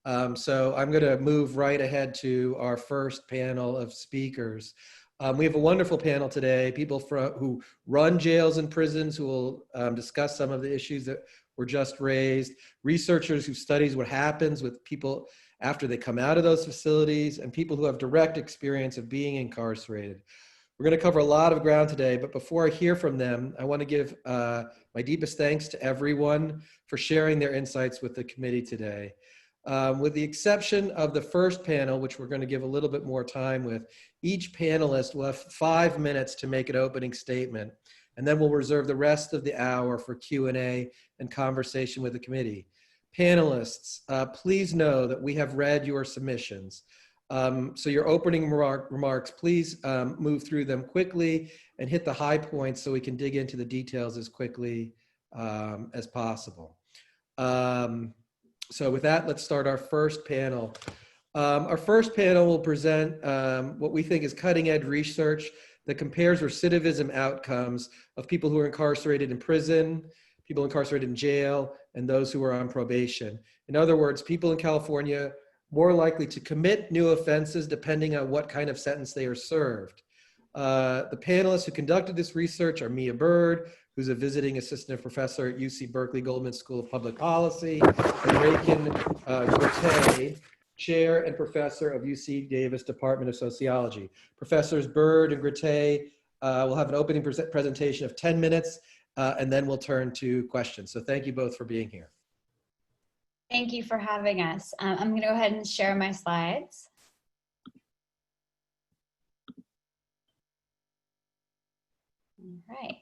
So I'm going to move right ahead to our first panel of speakers. We have a wonderful panel today, people who run jails and prisons who will discuss some of the issues that were just raised, researchers who studies what happens with people after they come out of those facilities, and people who have direct experience of being incarcerated. We're going to cover a lot of ground today, but before I hear from them, I want to give my deepest thanks to everyone for sharing their insights with the committee today. With the exception of the first panel, which we're going to give a little bit more time with, each panelist will have 5 minutes to make an opening statement, and then we'll reserve the rest of the hour for Q&A and conversation with the committee. Panelists, please know that we have read your submissions. So your opening remarks, please move through them quickly and hit the high points so we can dig into the details as quickly as possible. So with that, let's start our first panel. Our first panel will present what we think is cutting-edge research that compares recidivism outcomes of people who are incarcerated in prison, people incarcerated in jail, and those who are on probation. In other words, people in California more likely to commit new offenses depending on what kind of sentence they are served. The panelists who conducted this research are Mia Bird, who's a visiting assistant professor at UC Berkeley Goldman School of Public Policy, and Raiken Gurtay, chair and professor of UC Davis Department of Sociology. Professors Bird and Gurtay will have an opening presentation of 10 minutes, and then we'll turn to questions. So thank you both for being here. Thank you for having us. I'm going to go ahead and share my slides. All right.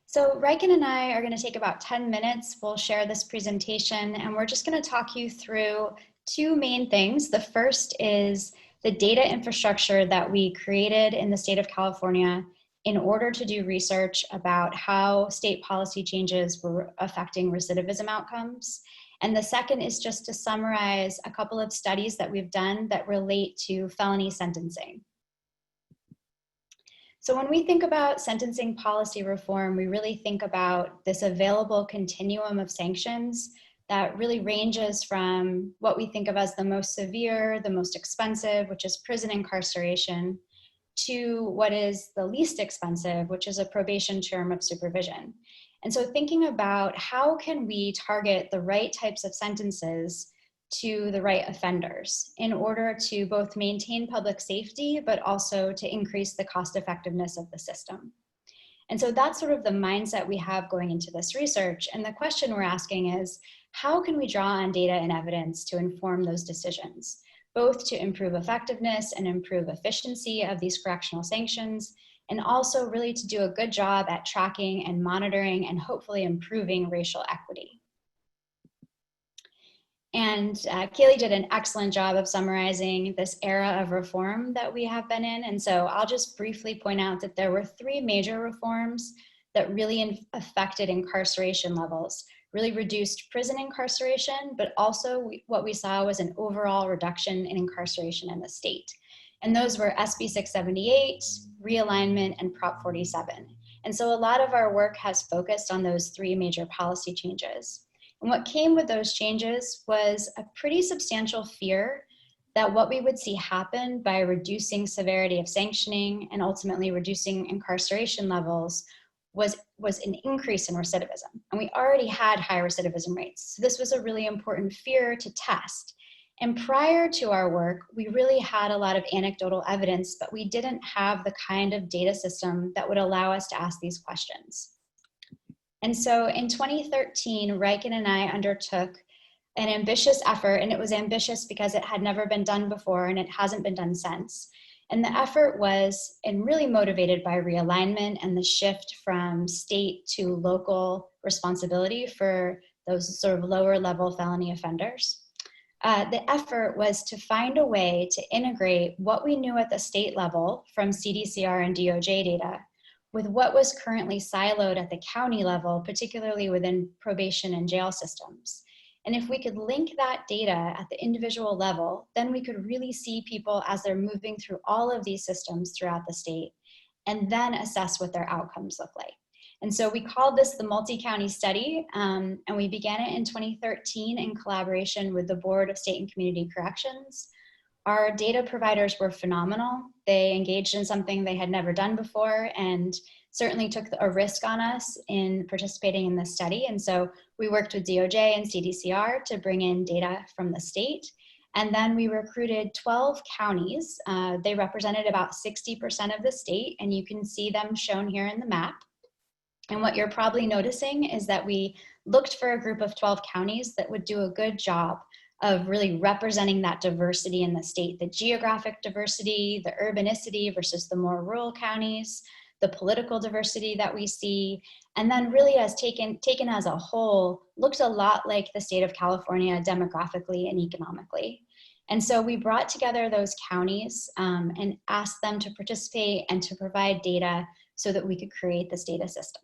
So Raiken and I are going to take about 10 minutes. We'll share this presentation, and we're just going to talk you through two main things. The first is the data infrastructure that we created in the state of California in order to do research about how state policy changes were affecting recidivism outcomes. And the second is just to summarize a couple of studies that we've done that relate to felony sentencing. So when we think about sentencing policy reform, we really think about this available continuum of sanctions that really ranges from what we think of as the most severe, the most expensive, which is prison incarceration, to what is the least expensive, which is a probation term of supervision. And so thinking about how can we target the right types of sentences to the right offenders in order to both maintain public safety, but also to increase the cost effectiveness of the system. And so that's sort of the mindset we have going into this research. And the question we're asking is, how can we draw on data and evidence to inform those decisions, both to improve effectiveness and improve efficiency of these correctional sanctions, and also really to do a good job at tracking and monitoring and hopefully improving racial equity. And Kaylee did an excellent job of summarizing this era of reform that we have been in. And so I'll just briefly point out that there were three major reforms that really affected incarceration levels, really reduced prison incarceration, but also what we saw was an overall reduction in incarceration in the state. And those were SB 678, realignment, and Prop 47. And so a lot of our work has focused on those three major policy changes. And what came with those changes was a pretty substantial fear that what we would see happen by reducing severity of sanctioning and ultimately reducing incarceration levels was an increase in recidivism. And we already had high recidivism rates. So this was a really important fear to test. And prior to our work, we really had a lot of anecdotal evidence, but we didn't have the kind of data system that would allow us to ask these questions. And so in 2013, Raiken and I undertook an ambitious effort, and it was ambitious because it had never been done before and it hasn't been done since. And the effort was and really motivated by realignment and the shift from state to local responsibility for those sort of lower level felony offenders. The effort was to find a way to integrate what we knew at the state level from CDCR and DOJ data with what was currently siloed at the county level, particularly within probation and jail systems. And if we could link that data at the individual level, then we could really see people as they're moving through all of these systems throughout the state and then assess what their outcomes look like. And so we called this the multi-county study, and we began it in 2013 in collaboration with the Board of State and Community Corrections. Our data providers were phenomenal. They engaged in something they had never done before and certainly took a risk on us in participating in this study. And so we worked with DOJ and CDCR to bring in data from the state. And then we recruited 12 counties. They represented about 60% of the state, and you can see them shown here in the map. And what you're probably noticing is that we looked for a group of 12 counties that would do a good job of really representing that diversity in the state, the geographic diversity, the urbanicity versus the more rural counties, the political diversity that we see, and then really as taken as a whole, looked a lot like the state of California demographically and economically. And so we brought together those counties and asked them to participate and to provide data so that we could create this data system.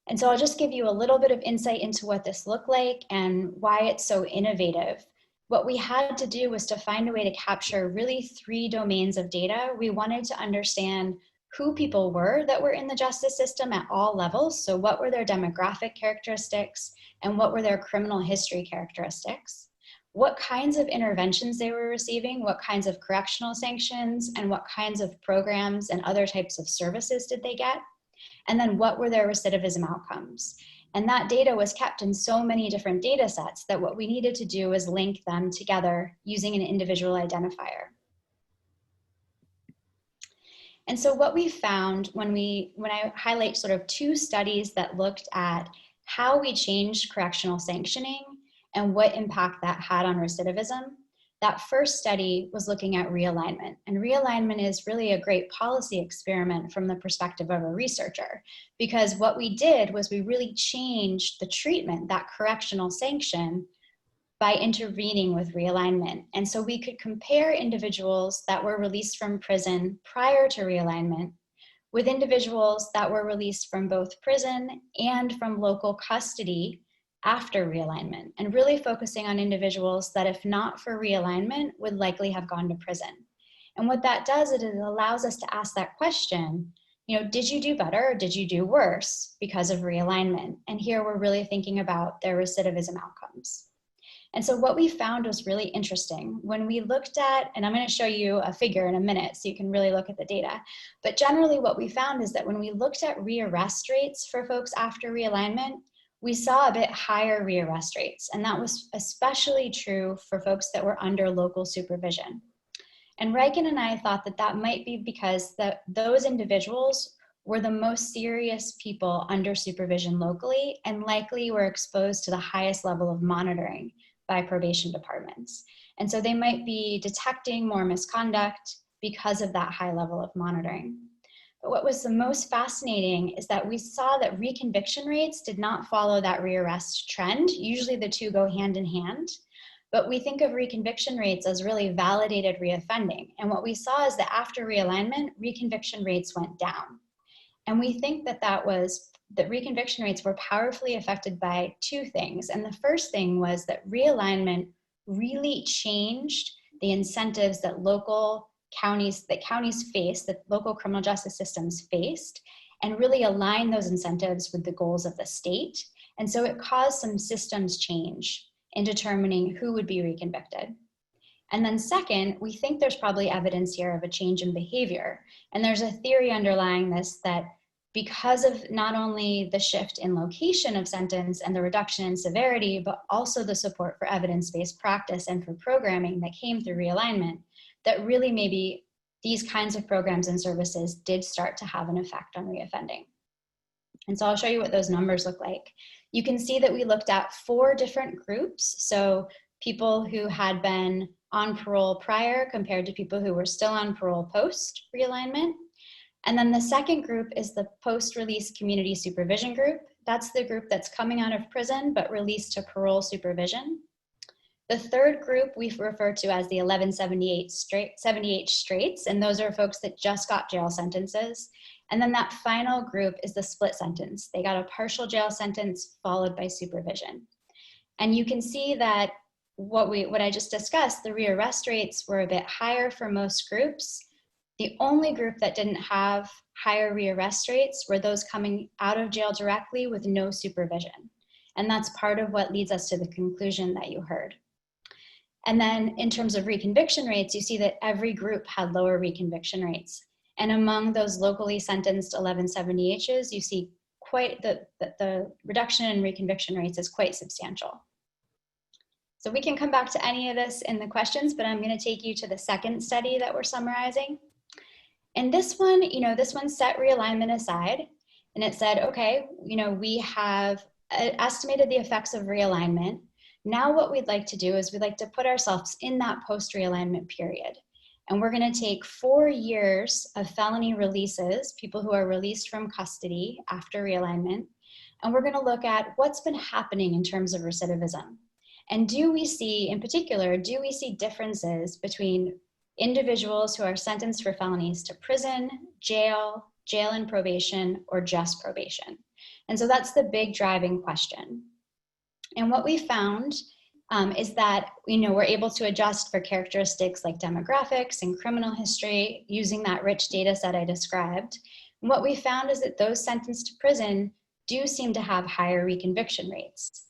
And so I'll just give you a little bit of insight into what this looked like and why it's so innovative. What we had to do was to find a way to capture really 3 domains of data. We wanted to understand who people were that were in the justice system at all levels. So what were their demographic characteristics and what were their criminal history characteristics? What kinds of interventions they were receiving, what kinds of correctional sanctions, and what kinds of programs and other types of services did they get? And then what were their recidivism outcomes? And that data was kept in so many different data sets that what we needed to do was link them together using an individual identifier. And so what we found when I highlight sort of 2 studies that looked at how we changed correctional sanctioning and what impact that had on recidivism, that first study was looking at realignment. And realignment is really a great policy experiment from the perspective of a researcher, because what we did was we really changed the treatment, that correctional sanction, by intervening with realignment. And so we could compare individuals that were released from prison prior to realignment with individuals that were released from both prison and from local custody after realignment, and really focusing on individuals that, if not for realignment, would likely have gone to prison. And what that does is it allows us to ask that question, did you do better or did you do worse because of realignment? And here we're really thinking about their recidivism outcomes. And so what we found was really interesting. When we looked at, and I'm going to show you a figure in a minute so you can really look at the data, but generally what we found is that when we looked at rearrest rates for folks after realignment, we saw a bit higher rearrest rates, and that was especially true for folks that were under local supervision. And Riken and I thought that that might be because those individuals were the most serious people under supervision locally and likely were exposed to the highest level of monitoring by probation departments. And so they might be detecting more misconduct because of that high level of monitoring. But what was the most fascinating is that we saw that reconviction rates did not follow that rearrest trend. Usually the 2 go hand in hand, but we think of reconviction rates as really validated reoffending. And what we saw is that after realignment, reconviction rates went down. And we think that that reconviction rates were powerfully affected by 2 things. And the first thing was that realignment really changed the incentives that counties faced, that local criminal justice systems faced, and really align those incentives with the goals of the state. And so it caused some systems change in determining who would be reconvicted. And then second, we think there's probably evidence here of a change in behavior. And there's a theory underlying this that because of not only the shift in location of sentence and the reduction in severity, but also the support for evidence-based practice and for programming that came through realignment, that really maybe these kinds of programs and services did start to have an effect on reoffending. And so I'll show you what those numbers look like. You can see that we looked at 4 different groups. So people who had been on parole prior compared to people who were still on parole post realignment. And then the second group is the post-release community supervision group. That's the group that's coming out of prison but released to parole supervision. The third group we refer to as the 1178 straights, and those are folks that just got jail sentences. And then that final group is the split sentence. They got a partial jail sentence followed by supervision. And you can see that what I just discussed, the rearrest rates were a bit higher for most groups, The only group that didn't have higher rearrest rates were those coming out of jail directly with no supervision. And that's part of what leads us to the conclusion that you heard. And then in terms of reconviction rates, you see that every group had lower reconviction rates. And among those locally sentenced 1170Hs, you see quite the reduction in reconviction rates is quite substantial. So we can come back to any of this in the questions, but I'm going to take you to the second study that we're summarizing. And this one, this one set realignment aside, and it said, okay, we have estimated the effects of realignment. Now what we'd like to do is we'd like to put ourselves in that post-realignment period. And we're going to take 4 years of felony releases, people who are released from custody after realignment, and we're going to look at what's been happening in terms of recidivism. And do we see, in particular, do we see differences between individuals who are sentenced for felonies to prison, jail and probation, or just probation? And so that's the big driving question. And what we found is that we're able to adjust for characteristics like demographics and criminal history using that rich data set I described. And what we found is that those sentenced to prison do seem to have higher reconviction rates.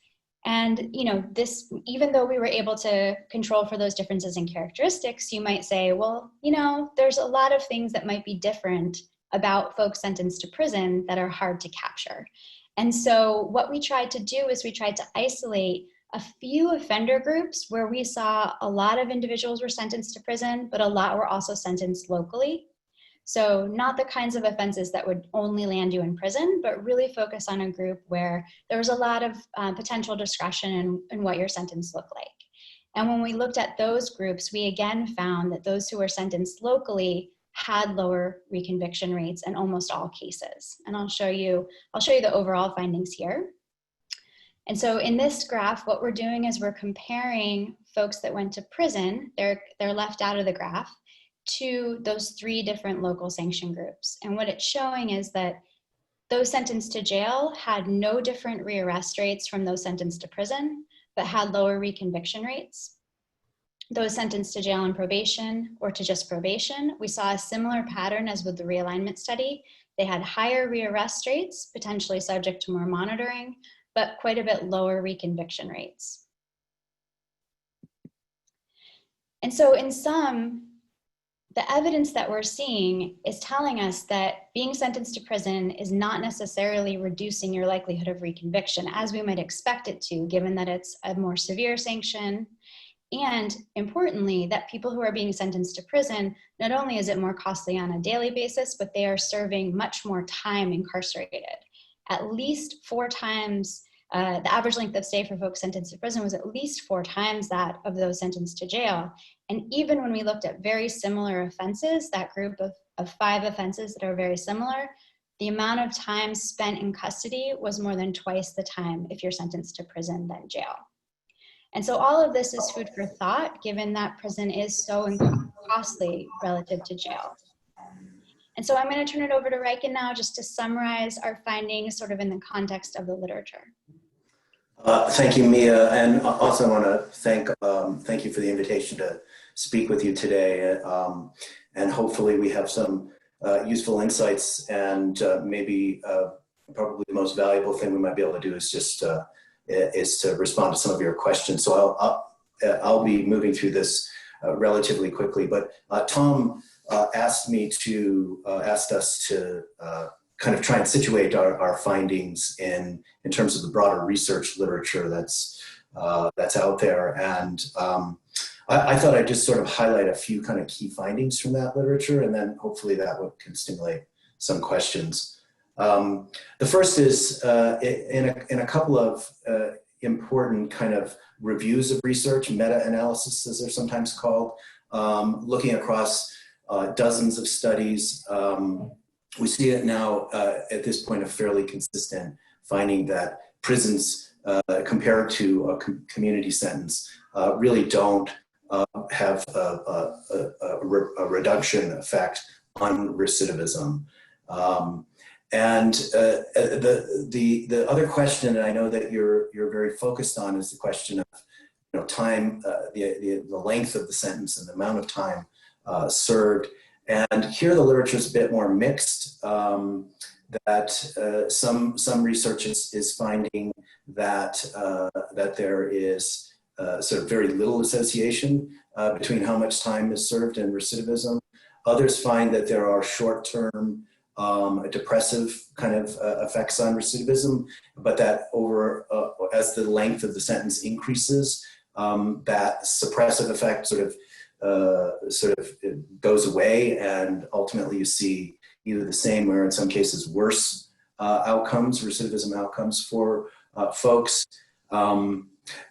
And this, even though we were able to control for those differences in characteristics, you might say, well, there's a lot of things that might be different about folks sentenced to prison that are hard to capture. And so what we tried to do is we tried to isolate a few offender groups where we saw a lot of individuals were sentenced to prison, but a lot were also sentenced locally. So not the kinds of offenses that would only land you in prison, but really focus on a group where there was a lot of potential discretion in what your sentence looked like. And when we looked at those groups, we again found that those who were sentenced locally had lower reconviction rates in almost all cases. And I'll show you the overall findings here. And so in this graph, what we're doing is we're comparing folks that went to prison, they're left out of the graph, to those 3 different local sanction groups. And what it's showing is that those sentenced to jail had no different rearrest rates from those sentenced to prison, but had lower reconviction rates. Those sentenced to jail and probation or to just probation, we saw a similar pattern as with the realignment study. They had higher rearrest rates, potentially subject to more monitoring, but quite a bit lower reconviction rates. And so in sum, the evidence that we're seeing is telling us that being sentenced to prison is not necessarily reducing your likelihood of reconviction as we might expect it to, given that it's a more severe sanction. And importantly, that people who are being sentenced to prison, not only is it more costly on a daily basis, but they are serving much more time incarcerated. At least 4 times, the average length of stay for folks sentenced to prison was at least 4 times that of those sentenced to jail. And even when we looked at very similar offenses, that group of 5 offenses that are very similar, the amount of time spent in custody was more than twice the time if you're sentenced to prison than jail. And so all of this is food for thought, given that prison is so costly relative to jail. And so I'm going to turn it over to Riken now just to summarize our findings sort of in the context of the literature. Thank you, Mia, and also I want to thank you for the invitation to speak with you today, and hopefully we have some useful insights, and maybe probably the most valuable thing we might be able to do is just is to respond to some of your questions. So I'll be moving through this relatively quickly, but Tom asked us to kind of try and situate our findings in terms of the broader research literature that's out there. And I thought I'd just sort of highlight a few kind of key findings from that literature, and then hopefully that can stimulate some questions. The first is in a couple of important kind of reviews of research, meta-analysis as they're sometimes called, looking across dozens of studies. We see it now at this point a fairly consistent finding that prisons compared to a community sentence really don't have a reduction effect on recidivism. And the other question that I know that you're very focused on is the question of time, the length of the sentence and the amount of time served. And here the literature is a bit more mixed, that some research is finding that, that there is sort of very little association between how much time is served and recidivism. Others find that there are short-term depressive kind of effects on recidivism, but that over as the length of the sentence increases, that suppressive effect sort of goes away, and ultimately you see either the same or in some cases worse outcomes, recidivism outcomes for folks.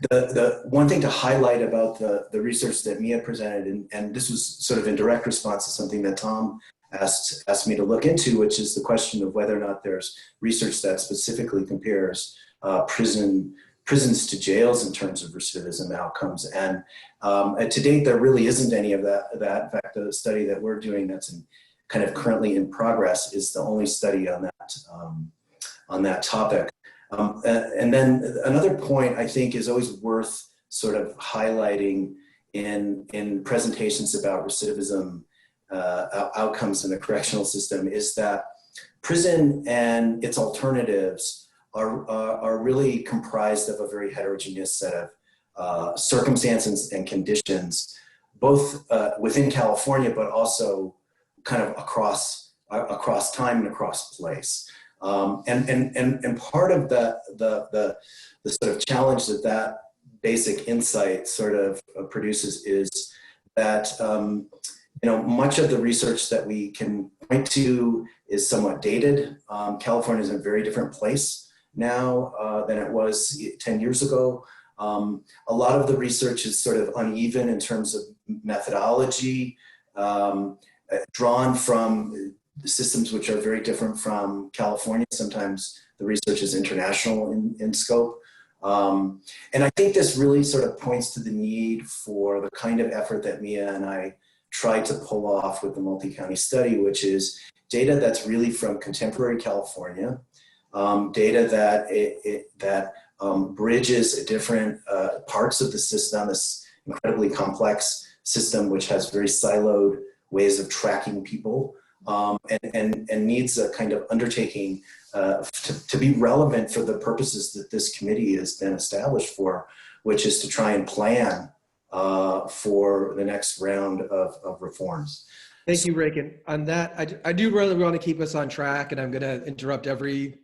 The one thing to highlight about the research that Mia presented, and this was sort of in direct response to something that Tom asked me to look into, which is the question of whether or not there's research that specifically compares prisons to jails in terms of recidivism outcomes. And to date, there really isn't any of that. In fact, the study that we're doing that's kind of currently in progress is the only study on that topic. And then another point I think is always worth sort of highlighting in presentations about recidivism outcomes in the correctional system is that prison and its alternatives are really comprised of a very heterogeneous set of circumstances and conditions, both within California, but also kind of across time and across place. And part of the sort of challenge that basic insight sort of produces is that much of the research that we can point to is somewhat dated. California is in a very different place now than it was 10 years ago. A lot of the research is sort of uneven in terms of methodology, drawn from systems which are very different from California. Sometimes the research is international in scope. And I think this really sort of points to the need for the kind of effort that Mia and I tried to pull off with the multi-county study, which is data that's really from contemporary California, data that bridges different parts of the system, this incredibly complex system which has very siloed ways of tracking people, and needs a kind of undertaking to be relevant for the purposes that this committee has been established for, which is to try and plan for the next round of reforms. Thank you, Rick. And on that, I do really want to keep us on track, and I'm going to interrupt every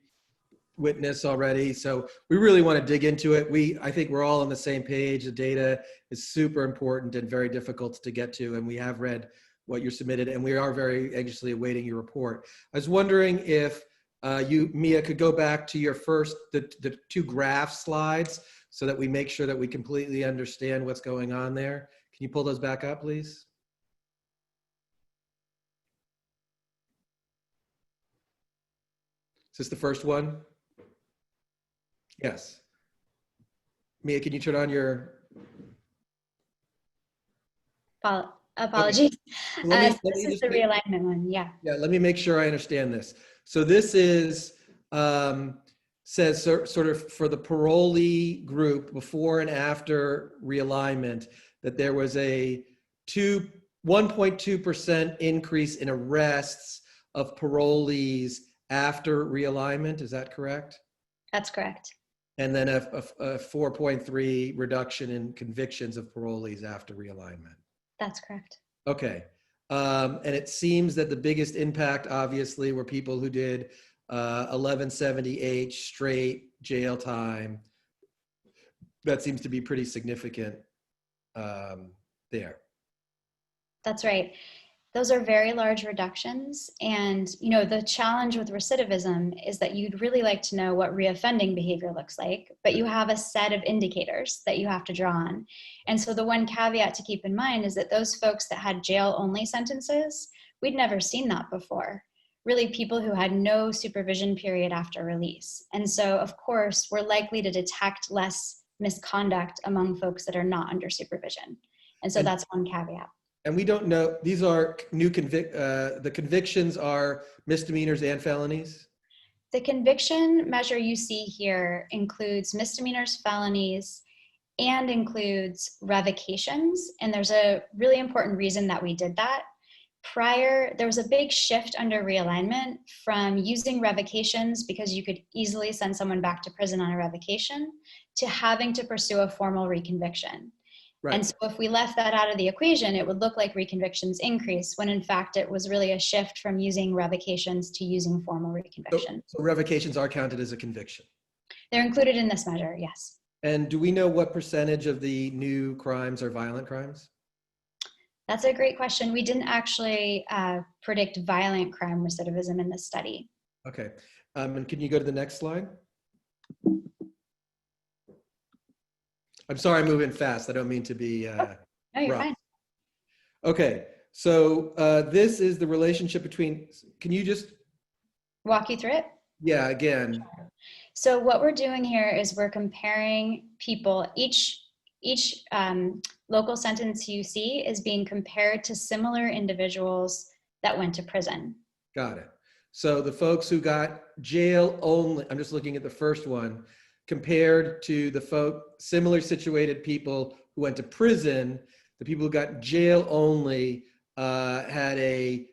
witness already. So we really want to dig into it. I think we're all on the same page. The data is super important and very difficult to get to, and we have read what you submitted, and we are very anxiously awaiting your report. I was wondering if Mia, could go back to your the two graph slides so that we make sure that we completely understand what's going on there. Can you pull those back up, please? Is this the first one? Yes. Mia, can you turn on your... Apologies. Okay. This is the realignment one, yeah. Yeah, let me make sure I understand this. So this is, says sort of for the parolee group before and after realignment, that there was a 1.2% increase in arrests of parolees after realignment. Is that correct? That's correct. And then a 4.3 reduction in convictions of parolees after realignment. That's correct. Okay. And it seems that the biggest impact, obviously, were people who did 1170H straight jail time. That seems to be pretty significant there. That's right. Those are very large reductions. And, the challenge with recidivism is that you'd really like to know what reoffending behavior looks like, but you have a set of indicators that you have to draw on. And so the one caveat to keep in mind is that those folks that had jail-only sentences, we'd never seen that before. Really people who had no supervision period after release. And so, of course, we're likely to detect less misconduct among folks that are not under supervision. And so that's one caveat. And we don't know, these are new the convictions are misdemeanors and felonies? The conviction measure you see here includes misdemeanors, felonies, and includes revocations. And there's a really important reason that we did that. there was a big shift under realignment from using revocations because you could easily send someone back to prison on a revocation to having to pursue a formal reconviction. Right. And so if we left that out of the equation, it would look like reconvictions increase when in fact it was really a shift from using revocations to using formal reconviction. So revocations are counted as a conviction. They're included in this measure, yes. And do we know what percentage of the new crimes are violent crimes? That's a great question. We didn't actually predict violent crime recidivism in this study. Okay. And can you go to the next slide? I'm sorry, I'm moving fast. I don't mean to be No, you're rough. fine. Okay. So this is the relationship between, can you just, Walk you through it? yeah, again. So what we're doing here is we're comparing people, each local sentence you see is being compared to similar individuals that went to prison. Got it. So the folks who got jail only, I'm just looking at the first one, compared to the similar situated people who went to prison, the people who got jail only had a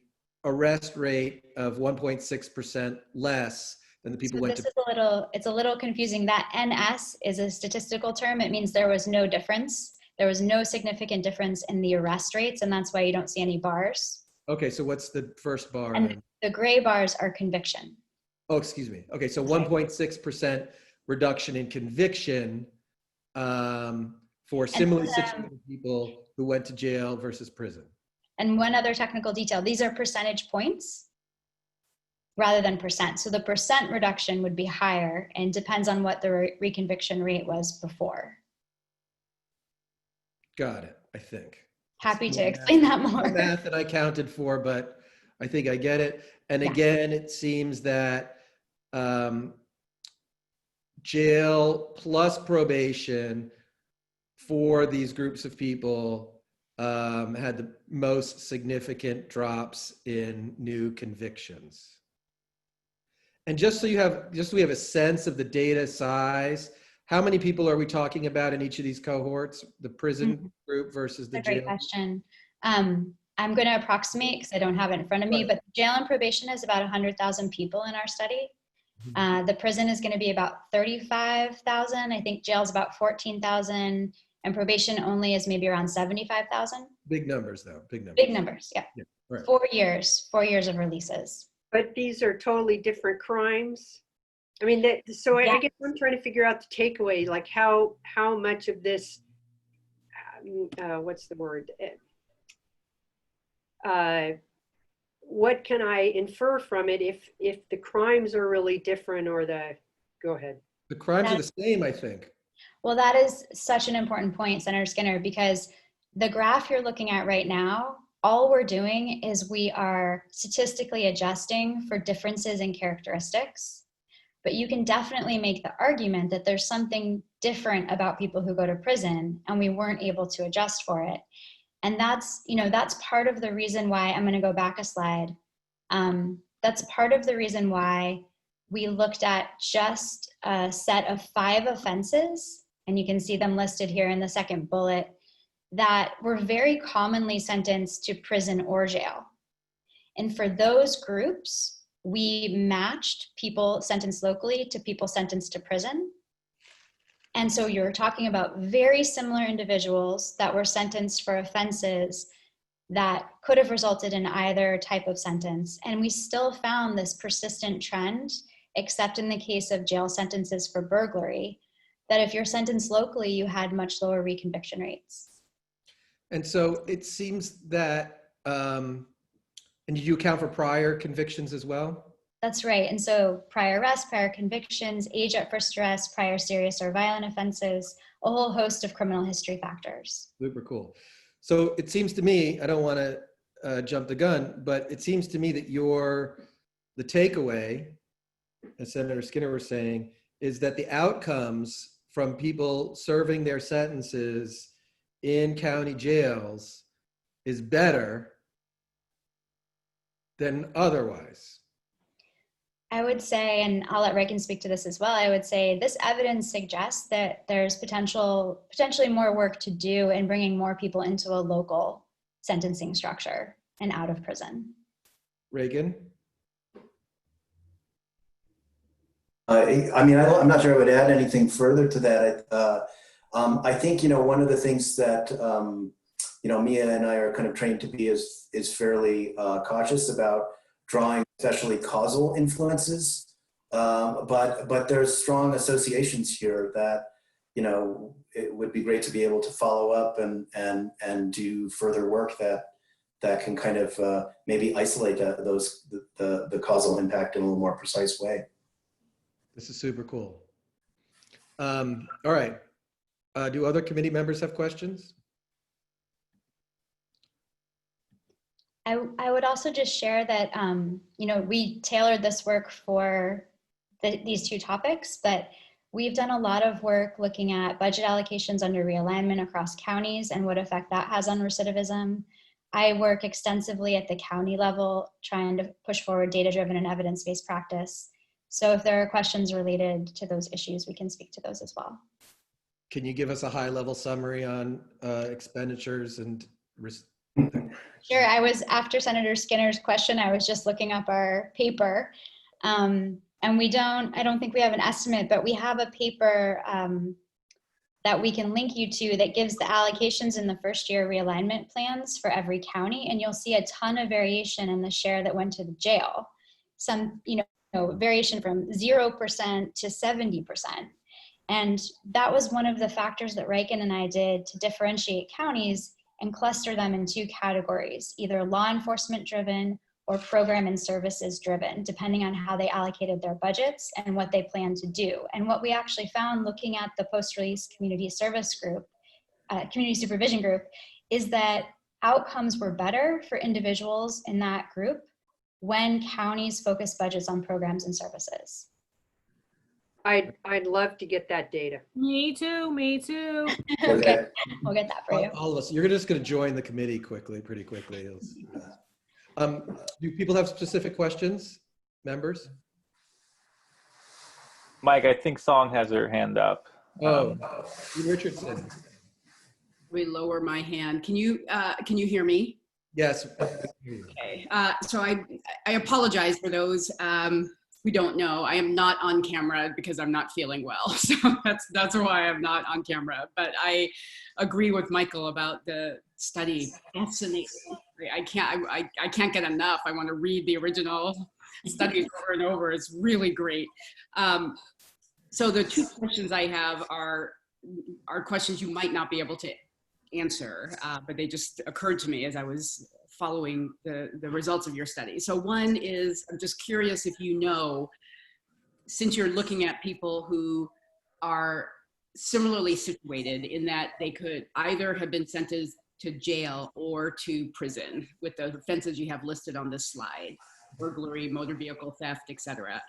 arrest rate of 1.6% less than the people who went to. It's a little confusing. That NS is a statistical term. It means there was no difference. There was no significant difference in the arrest rates, and that's why you don't see any bars. Okay, so what's the first bar? And then? the gray bars are conviction. Oh, excuse me. Okay, so 1.6% reduction in conviction for similarly situated people who went to jail versus prison. And one other technical detail, these are percentage points rather than percent. So the percent reduction would be higher and depends on what the reconviction rate was before. Got it, I think. Happy to explain that more. More math than I counted for, but I think I get it. And again, it seems that jail plus probation for these groups of people had the most significant drops in new convictions. And just so we have a sense of the data size, how many people are we talking about in each of these cohorts? The prison group versus the jail? Great question. I'm going to approximate because I don't have it in front of me, but jail and probation is about 100,000 people in our study. The prison is going to be about 35,000. I think jail is about 14,000, and probation only is maybe around 75,000. Big numbers, though. Big numbers. Big numbers, yeah. Right. 4 years of releases. But these are totally different crimes. I mean, I guess I'm trying to figure out the takeaway, like how much of this, what's the word? What can I infer from it if the crimes are really different or go ahead. The crimes are the same, I think. Well, that is such an important point, Senator Skinner, because the graph you're looking at right now, all we're doing is we are statistically adjusting for differences in characteristics. But you can definitely make the argument that there's something different about people who go to prison and we weren't able to adjust for it. And that's part of the reason why, I'm going to go back a slide. That's part of the reason why we looked at just a set of 5 offenses, and you can see them listed here in the second bullet, that were very commonly sentenced to prison or jail. And for those groups, we matched people sentenced locally to people sentenced to prison. And so you're talking about very similar individuals that were sentenced for offenses that could have resulted in either type of sentence. And we still found this persistent trend, except in the case of jail sentences for burglary, that if you're sentenced locally, you had much lower reconviction rates. And so it seems that, and did you account for prior convictions as well? That's right. And so prior arrests, prior convictions, age at first arrest, prior serious or violent offenses, a whole host of criminal history factors. Super cool. So it seems to me, I don't want to jump the gun, but it seems to me that the takeaway, as Senator Skinner was saying, is that the outcomes from people serving their sentences in county jails is better than otherwise. I would say, and I'll let Reagan speak to this as well, I would say this evidence suggests that there's potentially more work to do in bringing more people into a local sentencing structure. and out of prison. Reagan? I mean, I'm not sure I would add anything further to that. I think, one of the things that, Mia and I are kind of trained to be is fairly cautious about drawing especially causal influences. But there's strong associations here that, it would be great to be able to follow up and do further work that can kind of maybe isolate the causal impact in a little more precise way. This is super cool. All right. Do other committee members have questions? I would also just share that, we tailored this work for these two topics, but we've done a lot of work looking at budget allocations under realignment across counties and what effect that has on recidivism. I work extensively at the county level, trying to push forward data-driven and evidence-based practice. So if there are questions related to those issues, we can speak to those as well. Can you give us a high-level summary on expenditures and? Sure. After Senator Skinner's question, I was just looking up our paper. And I don't think we have an estimate, but we have a paper that we can link you to that gives the allocations in the first year realignment plans for every county. And you'll see a ton of variation in the share that went to the jail. Some, variation from 0% to 70%. And that was one of the factors that Riken and I did to differentiate counties and cluster them in two categories, either law enforcement driven or program and services driven, depending on how they allocated their budgets and what they plan to do. And what we actually found looking at the post-release community service group, community supervision group, is that outcomes were better for individuals in that group when counties focus budgets on programs and services. I'd love to get that data. Me too. Okay, we'll get that for you. All of us, you're just going to join the committee pretty quickly. Do people have specific questions, members? Mike, I think Song has her hand up. Richardson. Let me lower my hand. Can you hear me? Yes. Okay. So I apologize for those who don't know. I am not on camera because I'm not feeling well. So that's why I'm not on camera. But I agree with Michael about the study. Fascinating. I can't get enough. I want to read the original studies over and over. It's really great. So the two questions I have are questions you might not be able to answer, but they just occurred to me as I was following the results of your study. So one is, I'm just curious if since you're looking at people who are similarly situated in that they could either have been sentenced to jail or to prison with the offenses you have listed on this slide, burglary, motor vehicle theft, etc.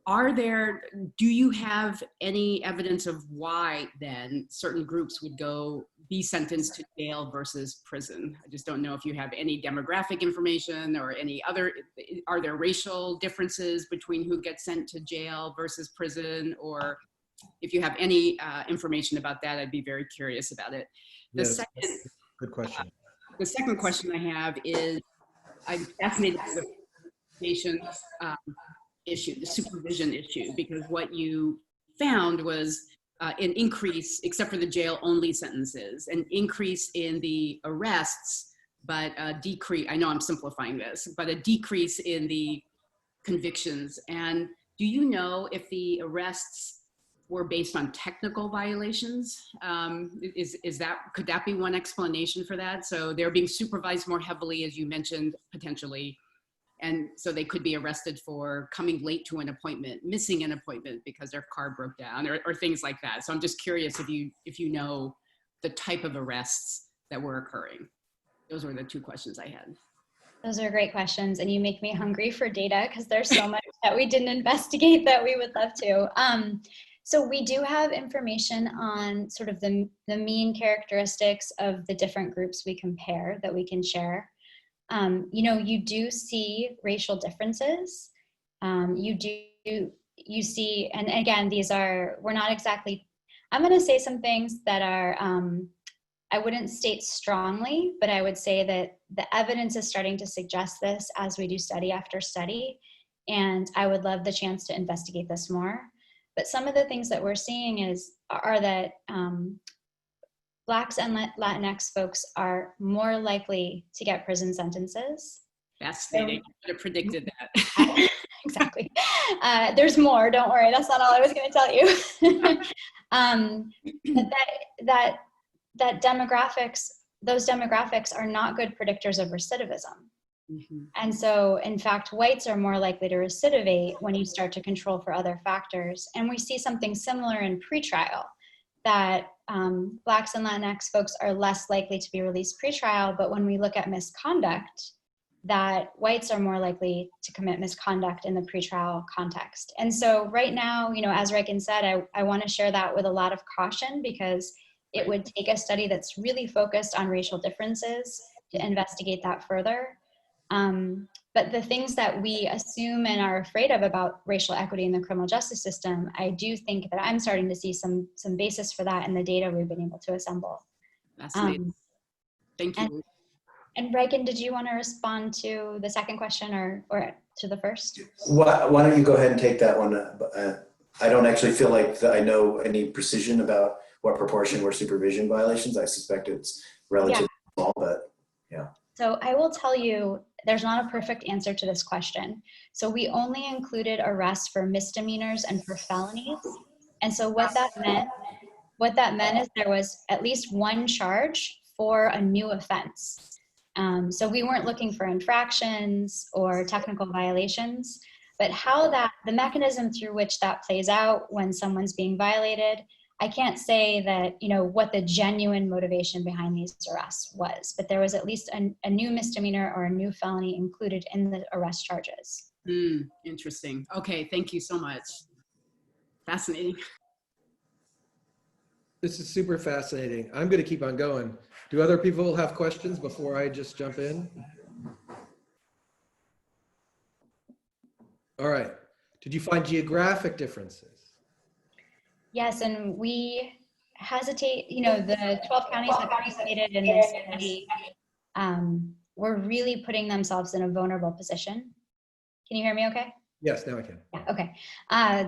Do you have any evidence of why then certain groups would be sentenced to jail versus prison? I just don't know if you have any demographic information or are there racial differences between who gets sent to jail versus prison? Or if you have any information about that, I'd be very curious about it. Good question. The second question I have is, I'm fascinated with the patient issue, the supervision issue, because what you found was an increase, except for the jail-only sentences, an increase in the arrests, but a decrease, I know I'm simplifying this, but a decrease in the convictions. And do you know if the arrests were based on technical violations? Could that be one explanation for that? So they're being supervised more heavily, as you mentioned, potentially. And so they could be arrested for coming late to an appointment, missing an appointment because their car broke down, or things like that. So I'm just curious if you know the type of arrests that were occurring. Those were the two questions I had. Those are great questions, and you make me hungry for data because there's so much that we didn't investigate that we would love to. So we do have information on sort of the mean characteristics of the different groups we compare that we can share. You do see racial differences. You see, and again, we're not exactly, I'm going to say some things that are, I wouldn't state strongly, but I would say that the evidence is starting to suggest this as we do study after study. And I would love the chance to investigate this more. But some of the things that we're seeing are that Blacks and Latinx folks are more likely to get prison sentences. Fascinating. I would have predicted that. Exactly. There's more, don't worry. That's not all I was going to tell you. But that those demographics are not good predictors of recidivism. Mm-hmm. And so, in fact, whites are more likely to recidivate when you start to control for other factors. And we see something similar in pretrial, that Blacks and Latinx folks are less likely to be released pretrial, but when we look at misconduct, that whites are more likely to commit misconduct in the pretrial context. And so right now, as Reagan said, I want to share that with a lot of caution, because it would take a study that's really focused on racial differences to investigate that further. But the things that we assume and are afraid of about racial equity in the criminal justice system, I do think that I'm starting to see some basis for that in the data we've been able to assemble. Fascinating. Thank you. And Reagan, did you want to respond to the second question or to the first? Why don't you go ahead and take that one? I don't actually feel like I know any precision about what proportion were supervision violations. I suspect it's relatively small, but yeah. So I will tell you, there's not a perfect answer to this question. So we only included arrests for misdemeanors and for felonies. And so what that meant is there was at least one charge for a new offense. So we weren't looking for infractions or technical violations, but the mechanism through which that plays out when someone's being violated, I can't say that, what the genuine motivation behind these arrests was, but there was at least a new misdemeanor or a new felony included in the arrest charges. Interesting. Okay, thank you so much. Fascinating. This is super fascinating. I'm going to keep on going. Do other people have questions before I just jump in? All right. Did you find geographic differences? Yes, and we hesitate, the 12 counties that participated in this study were really putting themselves in a vulnerable position. Can you hear me okay? Yes, now I can. Yeah, okay.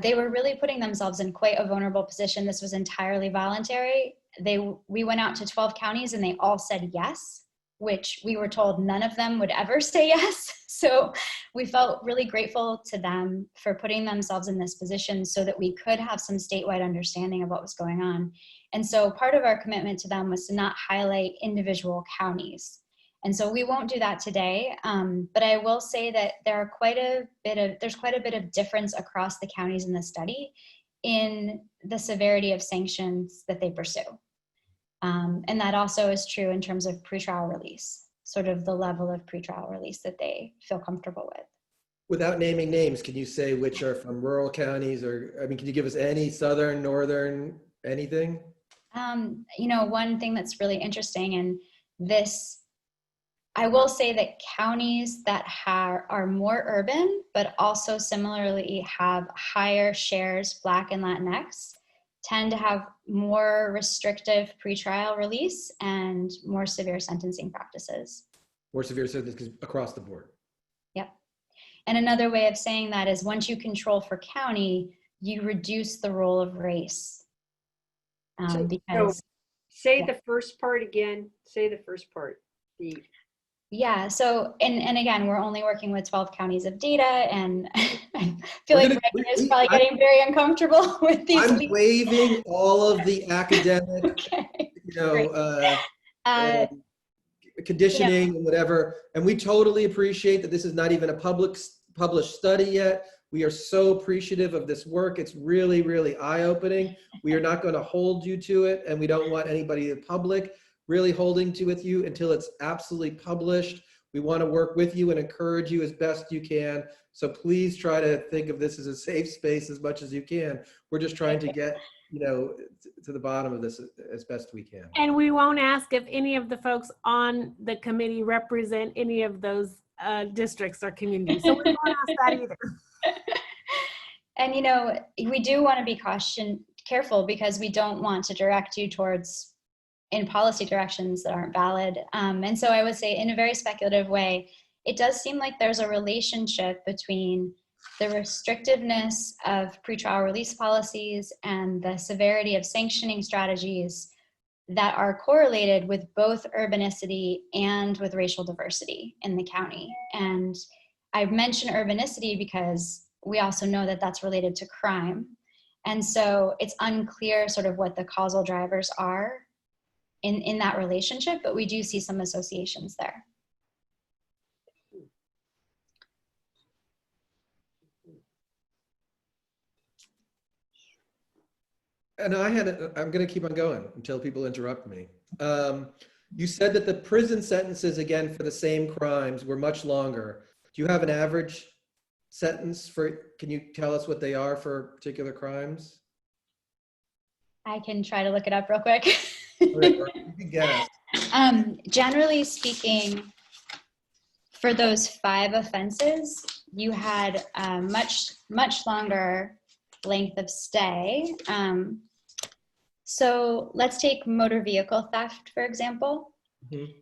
They were really putting themselves in quite a vulnerable position. This was entirely voluntary. We went out to 12 counties and they all said yes, which we were told none of them would ever say yes. So we felt really grateful to them for putting themselves in this position so that we could have some statewide understanding of what was going on. And so part of our commitment to them was to not highlight individual counties. And so we won't do that today, but I will say that there's quite a bit of difference across the counties in the study in the severity of sanctions that they pursue. And that also is true in terms of pretrial release, sort of the level of pretrial release that they feel comfortable with. Without naming names, can you say which are from rural counties, or, can you give us any southern, northern, anything? One thing that's really interesting in this, I will say that counties that are more urban, but also similarly have higher shares Black and Latinx, tend to have more restrictive pretrial release and more severe sentencing practices. More severe sentences across the board. Yep. And another way of saying that is once you control for county, you reduce the role of race. Because say the first part again. Say the first part. Yeah, so, and again, we're only working with 12 counties of data, and I feel like Reagan is probably getting very uncomfortable with these. I'm waiving all of the academic, conditioning and whatever, and we totally appreciate that this is not even a published study yet. We are so appreciative of this work. It's really, really eye-opening. We are not going to hold you to it, and we don't want anybody in the public really holding to with you until it's absolutely published. We want to work with you and encourage you as best you can. So please try to think of this as a safe space as much as you can. We're just trying to get, to the bottom of this as best we can. And we won't ask if any of the folks on the committee represent any of those districts or communities. So we won't ask that either. And we do want to be careful because we don't want to direct you towards in policy directions that aren't valid. And so I would say, in a very speculative way, it does seem like there's a relationship between the restrictiveness of pretrial release policies and the severity of sanctioning strategies that are correlated with both urbanicity and with racial diversity in the county. And I mention urbanicity because we also know that that's related to crime. And so it's unclear sort of what the causal drivers are in that relationship, but we do see some associations there. And I'm going to keep on going until people interrupt me. You said that the prison sentences, again, for the same crimes were much longer. Do you have an average sentence can you tell us what they are for particular crimes? I can try to look it up real quick. Or you can guess. Generally speaking, for those 5 offenses, you had a much longer length of stay. So let's take motor vehicle theft, for example. Mm-hmm.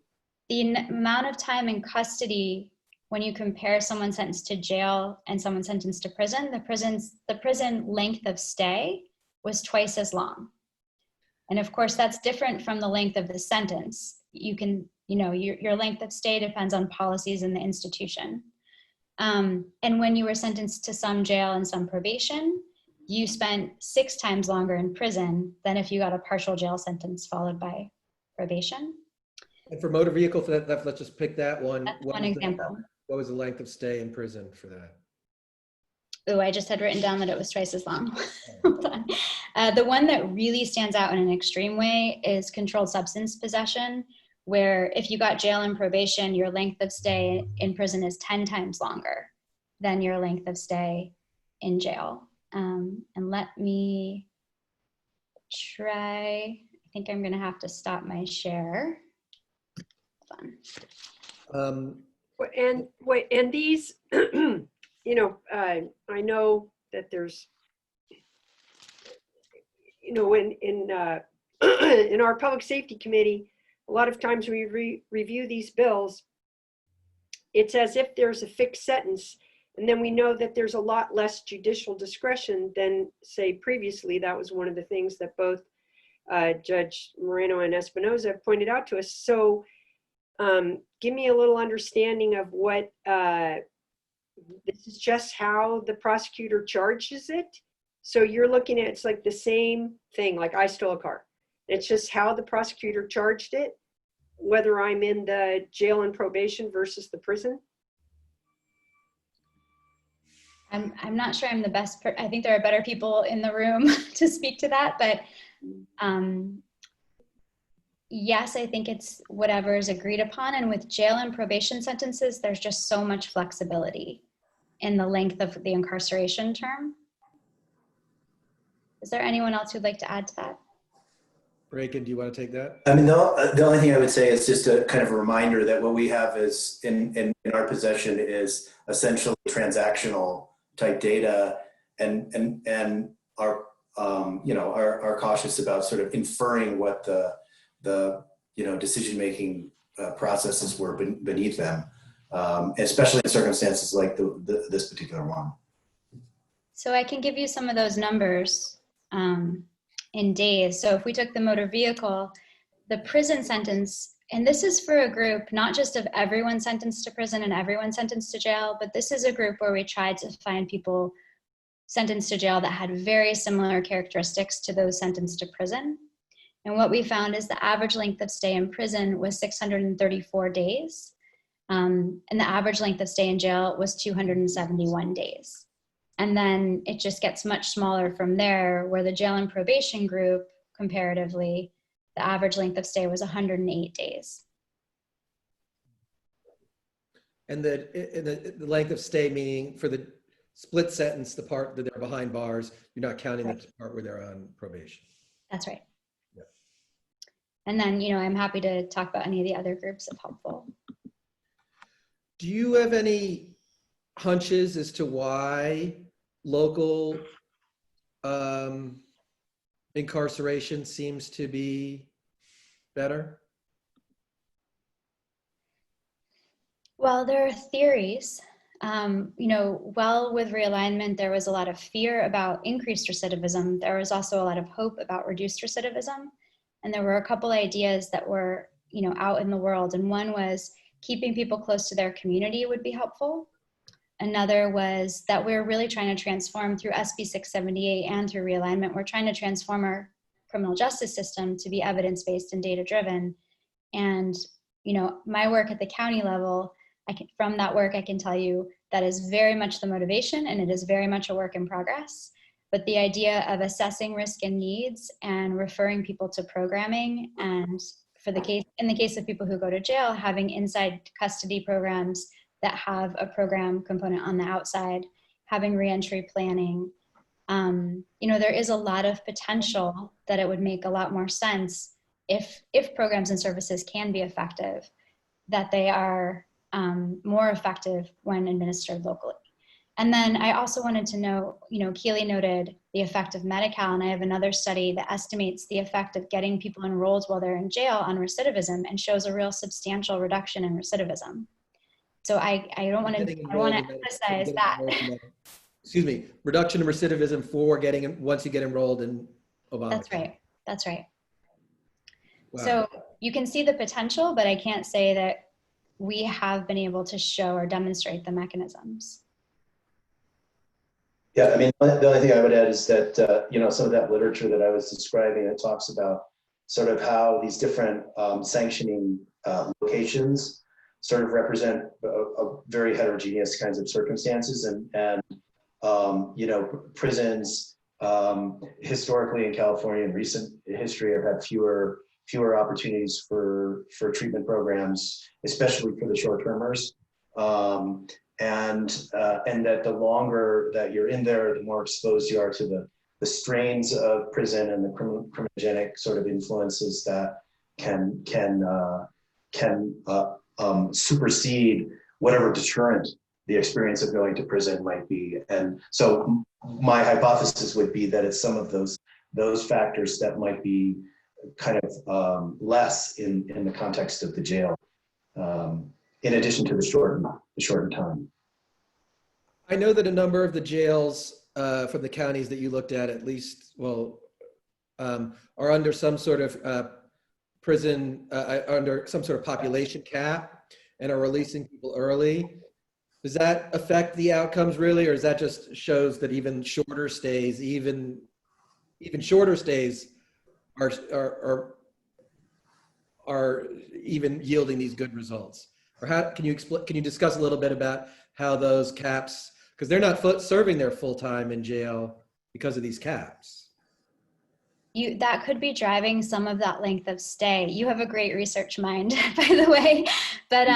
The amount of time in custody, when you compare someone sentenced to jail and someone sentenced to prison, the prison length of stay was twice as long. And of course, that's different from the length of the sentence. You can, your length of stay depends on policies in the institution. And when you were sentenced to some jail and some probation, you spent 6 times longer in prison than if you got a partial jail sentence followed by probation. And for motor vehicle theft, let's just pick that one. That's one example. What was the length of stay in prison for that? Oh, I just had written down that it was twice as long. Hold on. The one that really stands out in an extreme way is controlled substance possession, where if you got jail and probation, your length of stay in prison is 10 times longer than your length of stay in jail. And let me try, I think I'm gonna have to stop my share. Hold on. And these, I know that there's, in our public safety committee, a lot of times we review these bills, it's as if there's a fixed sentence, and then we know that there's a lot less judicial discretion than, say, previously. That was one of the things that both Judge Moreno and Espinoza pointed out to us. So give me a little understanding of what, this is just how the prosecutor charges it. So you're looking at, it's like the same thing, like I stole a car. It's just how the prosecutor charged it, whether I'm in the jail and probation versus the prison. I'm not sure I'm the best, I think there are better people in the room to speak to that, but yes, I think it's whatever is agreed upon. And with jail and probation sentences, there's just so much flexibility in the length of the incarceration term. Is there anyone else who'd like to add to that? Reagan, do you want to take that? I mean, the only thing I would say is just a kind of a reminder that what we have is in our possession is essentially transactional type data, and are cautious about sort of inferring what the decision making processes were beneath them, especially in circumstances like this particular one. So I can give you some of those numbers in days. So if we took the motor vehicle, the prison sentence, and this is for a group, not just of everyone sentenced to prison and everyone sentenced to jail, but this is a group where we tried to find people sentenced to jail that had very similar characteristics to those sentenced to prison. And what we found is the average length of stay in prison was 634 days. And the average length of stay in jail was 271 days. And then it just gets much smaller from there, where the jail and probation group, comparatively, the average length of stay was 108 days. And the length of stay, meaning for the split sentence, the part that they're behind bars, you're not counting the part where they're on probation. That's right. Yeah. And then, I'm happy to talk about any of the other groups if helpful. Do you have any hunches as to why local incarceration seems to be better? Well, there are theories. Well, with realignment, there was a lot of fear about increased recidivism. There was also a lot of hope about reduced recidivism. And there were a couple ideas that were, out in the world. And one was keeping people close to their community would be helpful. Another was that we're really trying to transform through SB 678 and through realignment. We're trying to transform our criminal justice system to be evidence-based and data-driven. And, my work at the county level, from that work, I can tell you that is very much the motivation, and it is very much a work in progress. But the idea of assessing risk and needs and referring people to programming, and in the case of people who go to jail, having inside custody programs that have a program component on the outside, having reentry planning. There is a lot of potential that it would make a lot more sense if programs and services can be effective, that they are more effective when administered locally. And then I also wanted to know, Keely noted the effect of Medi-Cal, and I have another study that estimates the effect of getting people enrolled while they're in jail on recidivism and shows a real substantial reduction in recidivism. So I want to emphasize that. Excuse me, reduction in recidivism for once you get enrolled in Obamacare. That's right. Wow. So you can see the potential, but I can't say that we have been able to show or demonstrate the mechanisms. Yeah, I mean, the only thing I would add is that, some of that literature that I was describing, it talks about sort of how these different sanctioning locations sort of represent a very heterogeneous kinds of circumstances, and prisons historically in California in recent history have had fewer opportunities for treatment programs, especially for the short-termers. And that the longer that you're in there, the more exposed you are to the strains of prison and the criminogenic sort of influences that can supersede whatever deterrent the experience of going to prison might be. And so my hypothesis would be that it's some of those factors that might be kind of less in the context of the jail, in addition to the shortened time. I know that a number of the jails from the counties that you looked at least, are under some sort of prison, under some sort of population cap, and are releasing people early. Does that affect the outcomes really, or is that just shows that even shorter stays are even yielding these good results? Or how can you discuss a little bit about how those caps, because they're not serving their full time in jail because of these caps? That could be driving some of that length of stay. You have a great research mind, by the way. But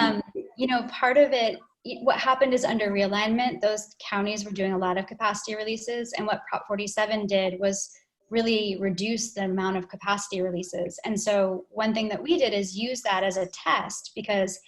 part of it, what happened is under realignment, those counties were doing a lot of capacity releases, and what Prop 47 did was really reduce the amount of capacity releases. And so one thing that we did is use that as a test, because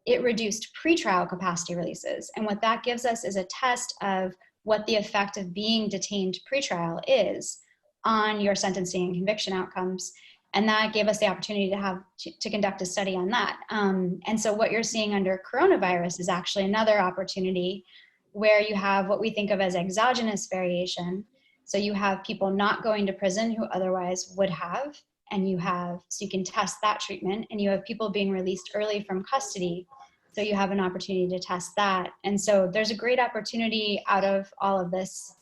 it reduced pretrial capacity releases. And what that gives us is a test of what the effect of being detained pretrial is on your sentencing and conviction outcomes. And that gave us the opportunity to conduct a study on that. And so what you're seeing under coronavirus is actually another opportunity where you have what we think of as exogenous variation. So you have people not going to prison who otherwise would have, so you can test that treatment, and you have people being released early from custody. So you have an opportunity to test that. And so there's a great opportunity out of all of this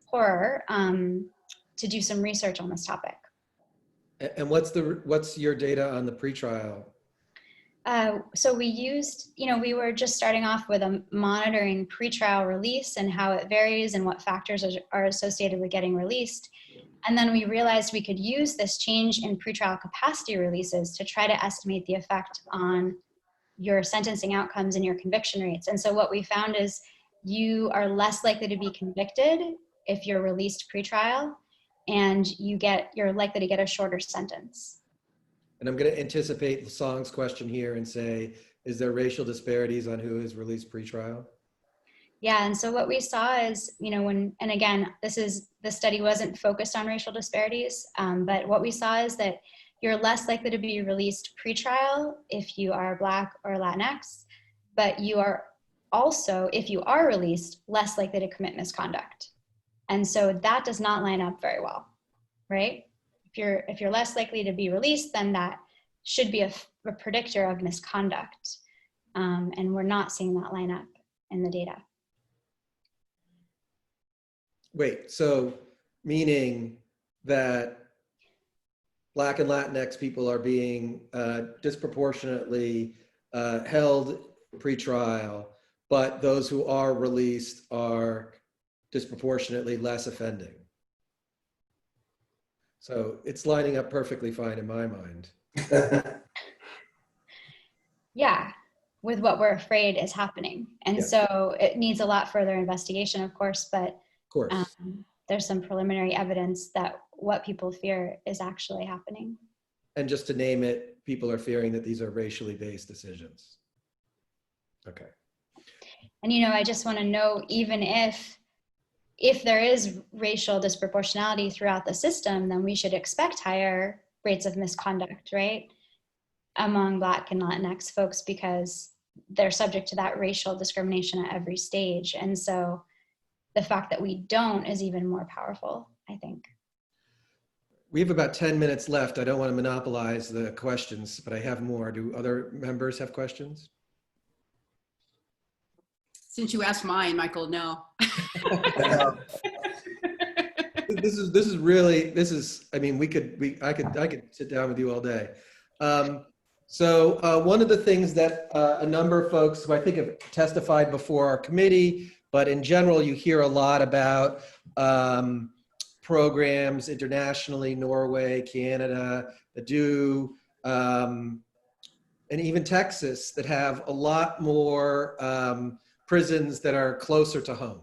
horror to do some research on this topic. And what's your data on the pretrial? So we used, we were just starting off with a monitoring pretrial release and how it varies and what factors are associated with getting released. And then we realized we could use this change in pretrial capacity releases to try to estimate the effect on your sentencing outcomes and your conviction rates. And so what we found is you are less likely to be convicted if you're released pretrial, and you're likely to get a shorter sentence. And I'm going to anticipate the Song's question here and say, is there racial disparities on who is released pretrial? Yeah, and so what we saw is, and again, the study wasn't focused on racial disparities, but what we saw is that you're less likely to be released pretrial if you are Black or Latinx, but you are also, if you are released, less likely to commit misconduct. And so that does not line up very well, right? If you're less likely to be released, then that should be a predictor of misconduct. And we're not seeing that line up in the data. Wait, so meaning that Black and Latinx people are being disproportionately held pretrial, but those who are released are disproportionately less offending. So it's lining up perfectly fine in my mind. Yeah, with what we're afraid is happening. And Yeah. so it needs a lot further investigation, of course, but Of course. there's some preliminary evidence that what people fear is actually happening. And just to name it, people are fearing that these are racially based decisions. Okay. And, you know, I just want to know, even if there is racial disproportionality throughout the system, then we should expect higher rates of misconduct, right? Among Black and Latinx folks, because they're subject to that racial discrimination at every stage. And so the fact that we don't is even more powerful, I think. We have about 10 minutes left. I don't want to monopolize the questions, but I have more. Do other members have questions? Since you asked mine, Michael, no. This is really, I mean, I could sit down with you all day. So one of the things that a number of folks who I think have testified before our committee, but in general, you hear a lot about programs internationally, Norway, Canada, that do, and even Texas, that have a lot more prisons that are closer to home,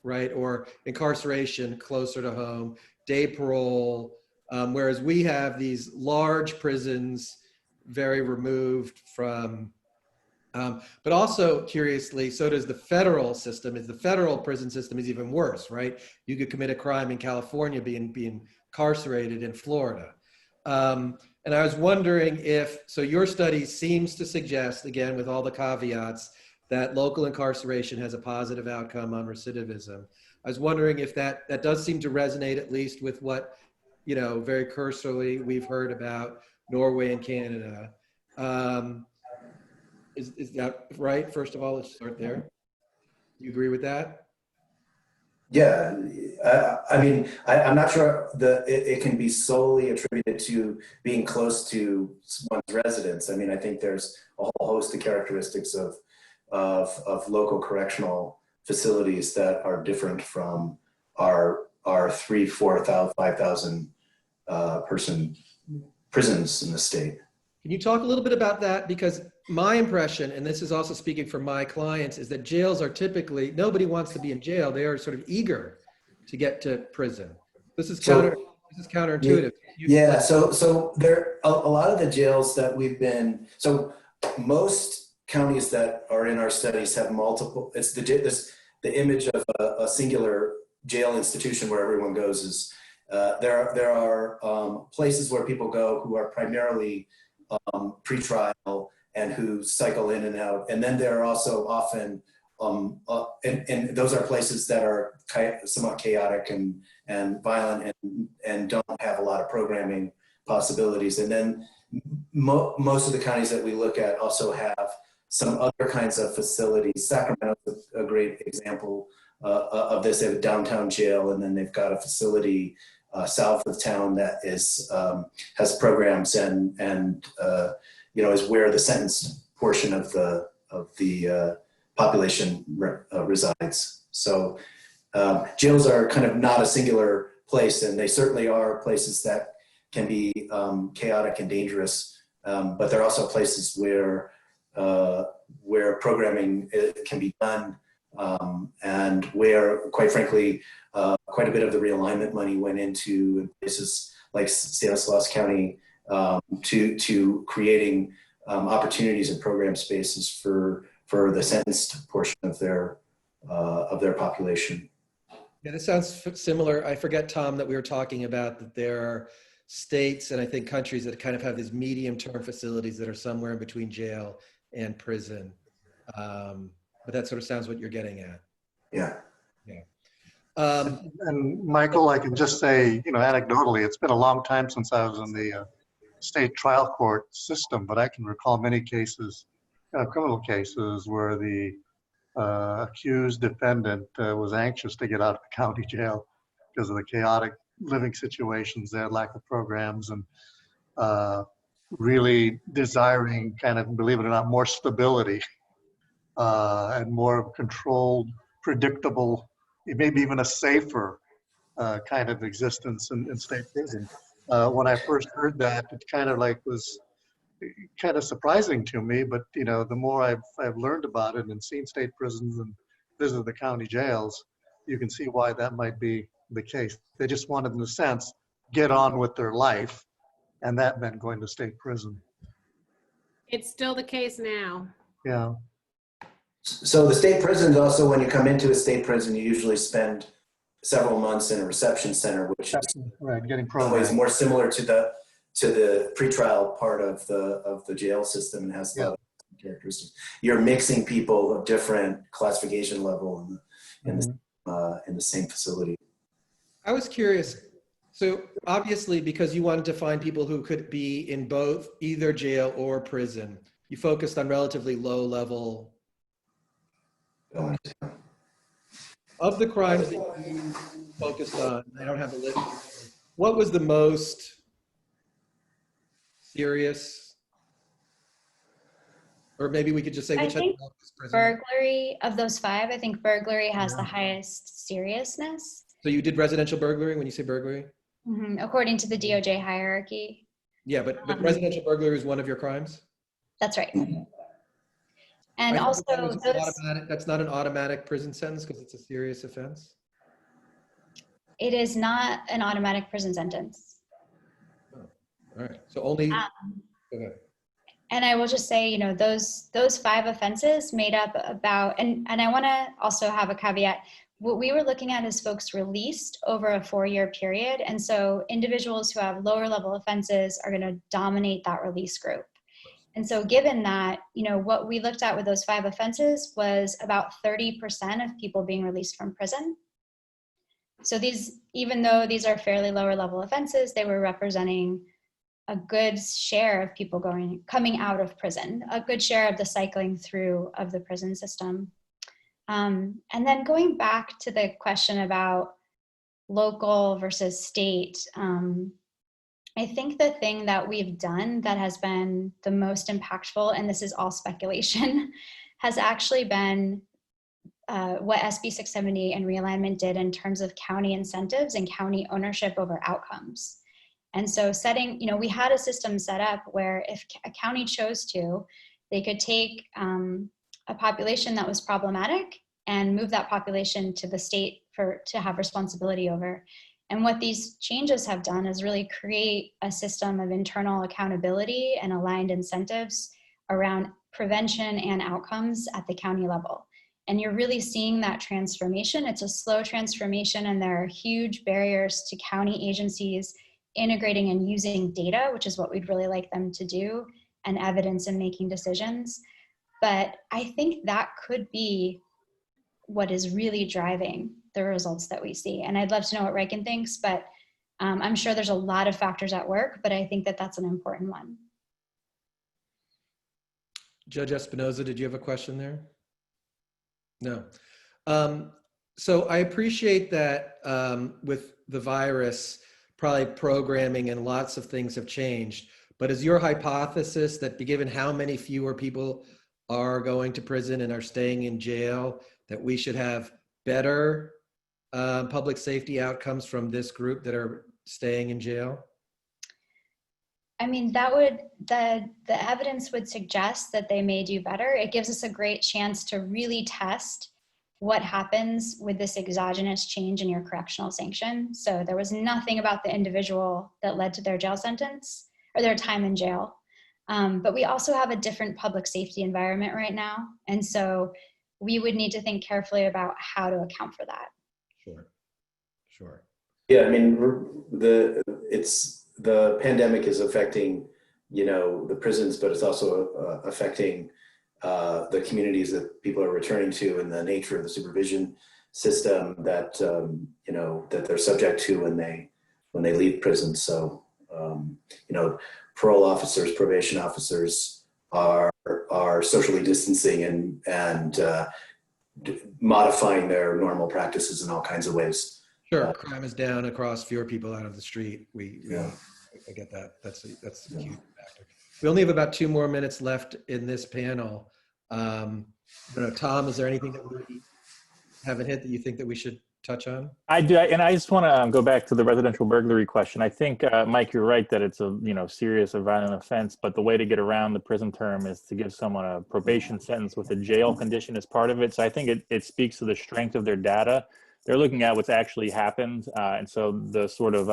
right? Or incarceration closer to home, day parole, whereas we have these large prisons very removed from, but also curiously, so does the federal system. The federal prison system is even worse, right? You could commit a crime in California being incarcerated in Florida. And I was wondering so your study seems to suggest, again, with all the caveats, that local incarceration has a positive outcome on recidivism. I was wondering if that does seem to resonate, at least with what, you know, very cursorily we've heard about Norway and Canada. Is that right? First of all, let's start there. Do you agree with that? Yeah, I mean, I'm not sure it can be solely attributed to being close to one's residence. I mean, I think there's a whole host of characteristics of local correctional facilities that are different from our 3,000, 4,000, 5,000 person prisons in the state. Can you talk a little bit about that? Because my impression, and this is also speaking for my clients, is that jails are typically, nobody wants to be in jail. They are sort of eager to get to prison. This is counterintuitive. Yeah, so there a lot of the jails that we've been, so most counties that are in our studies have multiple, it's the image of a singular jail institution where everyone goes is, there are places where people go who are primarily pretrial and who cycle in and out. And then there are also often, and those are places that are somewhat chaotic and violent and don't have a lot of programming possibilities. And then most of the counties that we look at also have some other kinds of facilities. Sacramento is a great example of this. They have a downtown jail, and then they've got a facility south of town that has programs and you know, is where the sentenced portion of the population resides. So jails are kind of not a singular place, and they certainly are places that can be chaotic and dangerous, but they're also places where programming can be done, and where, quite frankly, quite a bit of the realignment money went into places like Stanislaus County to creating opportunities and program spaces for the sentenced portion of their population. Yeah, this sounds similar. I forget, Tom, that we were talking about that there are states and I think countries that kind of have these medium-term facilities that are somewhere in between jail and prison. But that sort of sounds what you're getting at. Yeah. Yeah. And Michael, I can just say, anecdotally, it's been a long time since I was in the state trial court system, but I can recall many cases, criminal cases, where the accused defendant was anxious to get out of the county jail because of the chaotic living situations there, lack of programs, and really desiring kind of, believe it or not, more stability and more controlled, predictable, maybe even a safer kind of existence in state prison. When I first heard that, it kind of was kind of surprising to me, but the more I've learned about it and seen state prisons and visited the county jails, you can see why that might be the case. They just wanted, in a sense, get on with their life, and that meant going to state prison. It's still the case now. Yeah. So the state prisons also, when you come into a state prison, you usually spend several months in a reception center, which is Right, getting always programs. more similar to the pretrial part of the jail system and has a lot of characteristics. You're mixing people of different classification level in the same facility. I was curious. So obviously, because you wanted to find people who could be in both either jail or prison, you focused on relatively low level. Of the crimes that you focused on, I don't have the list. What was the most serious? Or maybe we could just say I which had think the lowest prison. burglary, of those 5, I think burglary has the highest seriousness. So you did residential burglary when you say burglary? According to the DOJ hierarchy. Yeah, but residential burglary is one of your crimes? That's right. I And thought also that was those, that's not an automatic prison sentence because it's a serious offense? it is not an automatic prison sentence. Oh, all right. So only, okay. And I will just say, those 5 offenses made up about, and I want to also have a caveat. What we were looking at is folks released over a 4-year period. And so individuals who have lower level offenses are going to dominate that release group. And so given that, what we looked at with those 5 offenses was about 30% of people being released from prison. So these, even though these are fairly lower level offenses, they were representing a good share of people coming out of prison, a good share of the cycling through of the prison system. And then going back to the question about local versus state, I think the thing that we've done that has been the most impactful, and this is all speculation, has actually been what SB 670 and realignment did in terms of county incentives and county ownership over outcomes. And so we had a system set up where if a county chose to, they could take a population that was problematic and move that population to the state to have responsibility over. And what these changes have done is really create a system of internal accountability and aligned incentives around prevention and outcomes at the county level. And you're really seeing that transformation. It's a slow transformation, and there are huge barriers to county agencies integrating and using data, which is what we'd really like them to do, and evidence in making decisions. But I think that could be what is really driving the results that we see. And I'd love to know what Reagan thinks, but I'm sure there's a lot of factors at work, but I think that that's an important one. Judge Espinoza, did you have a question there? No. So I appreciate that with the virus, probably programming and lots of things have changed, but is your hypothesis that given how many fewer people are going to prison and are staying in jail, that we should have better public safety outcomes from this group that are staying in jail? I mean, the evidence would suggest that they may do better. It gives us a great chance to really test what happens with this exogenous change in your correctional sanction. So there was nothing about the individual that led to their jail sentence or their time in jail. But we also have a different public safety environment right now. And so we would need to think carefully about how to account for that. Sure. Yeah, I mean, the pandemic is affecting, the prisons, but it's also affecting the communities that people are returning to, and the nature of the supervision system that that they're subject to when they leave prison. So parole officers, probation officers are socially distancing and modifying their normal practices in all kinds of ways. Sure, crime is down across, fewer people out of the street. Yeah. I get that. That's a huge factor. We only have about 2 more minutes left in this panel. I don't know, Tom, is there anything that we haven't hit that you think that we should touch on? I do, and I just want to go back to the residential burglary question. I think, Mike, you're right that it's a serious or violent offense, but the way to get around the prison term is to give someone a probation sentence with a jail condition as part of it. So I think it speaks to the strength of their data. They're looking at what's actually happened, and so the sort of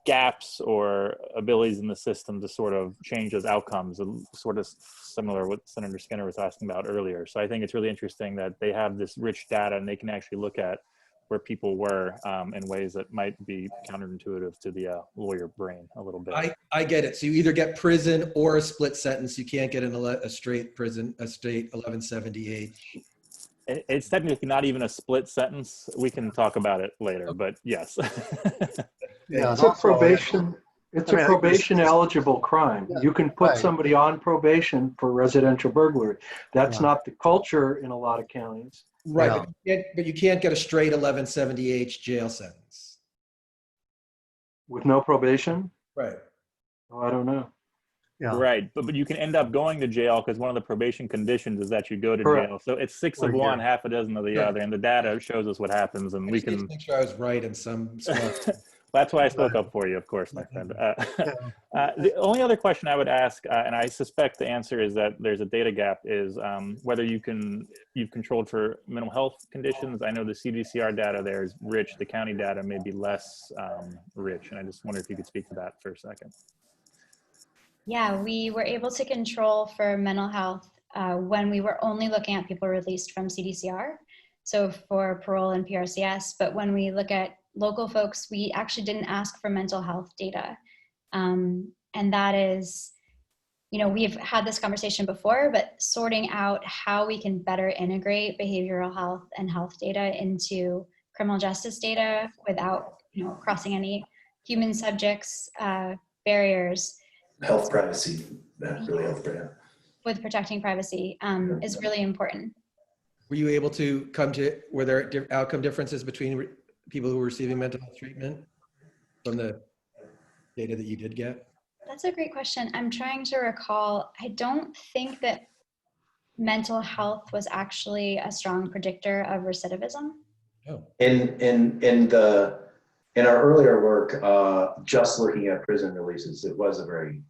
gaps or abilities in the system to sort of change those outcomes, sort of similar to what Senator Skinner was asking about earlier. So I think it's really interesting that they have this rich data and they can actually look at where people were in ways that might be counterintuitive to the lawyer brain a little bit. I get it. So you either get prison or a split sentence. You can't get a straight prison, a straight 1178. It's technically not even a split sentence. We can talk about it later, but yes. Yeah, It's a probation. It's a probation eligible crime. Yeah, You can put right. somebody on probation for residential burglary. That's Yeah. not the culture in a lot of counties. Right, Yeah. but you can't get a straight 1170H jail sentence. With no probation? Right. Oh, I don't know. Yeah. Right, but you can end up going to jail because one of the probation conditions is that you go to Correct. jail. So it's 6 We're of one, here. half a dozen of the Yeah. other, and the data shows us what happens, and I we just need to can. make sure I was right in some spot. That's why I spoke up for you, of course, my friend. The only other question I would ask, and I suspect the answer is that there's a data gap, is whether you've controlled for mental health conditions. I know the CDCR data there is rich. The county data may be less rich, and I just wonder if you could speak to that for a second. Yeah, we were able to control for mental health when we were only looking at people released from CDCR, so for parole and PRCS. But when we look at local folks, we actually didn't ask for mental health data. And that is, we've had this conversation before, but sorting out how we can better integrate behavioral health and health data into criminal justice data without, crossing any human subjects barriers. Health privacy, really health. With protecting privacy is really important. Were you able to were there outcome differences between people who were receiving mental health treatment from the data that you did get? That's a great question. I'm trying to recall. I don't think that mental health was actually a strong predictor of recidivism. Oh. In our earlier work, just looking at prison releases, it was a very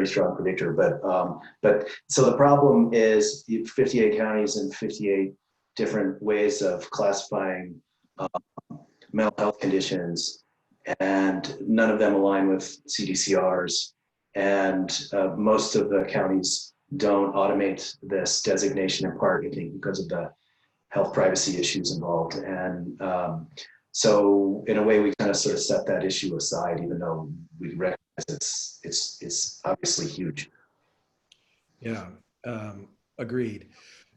strong predictor. But so the problem is 58 counties and 58 different ways of classifying mental health conditions, and none of them align with CDCRs. And most of the counties don't automate this designation, in part, I think, because of the health privacy issues involved. And so in a way, we kind of sort of set that issue aside, even though we recognize it's obviously huge. Yeah, agreed.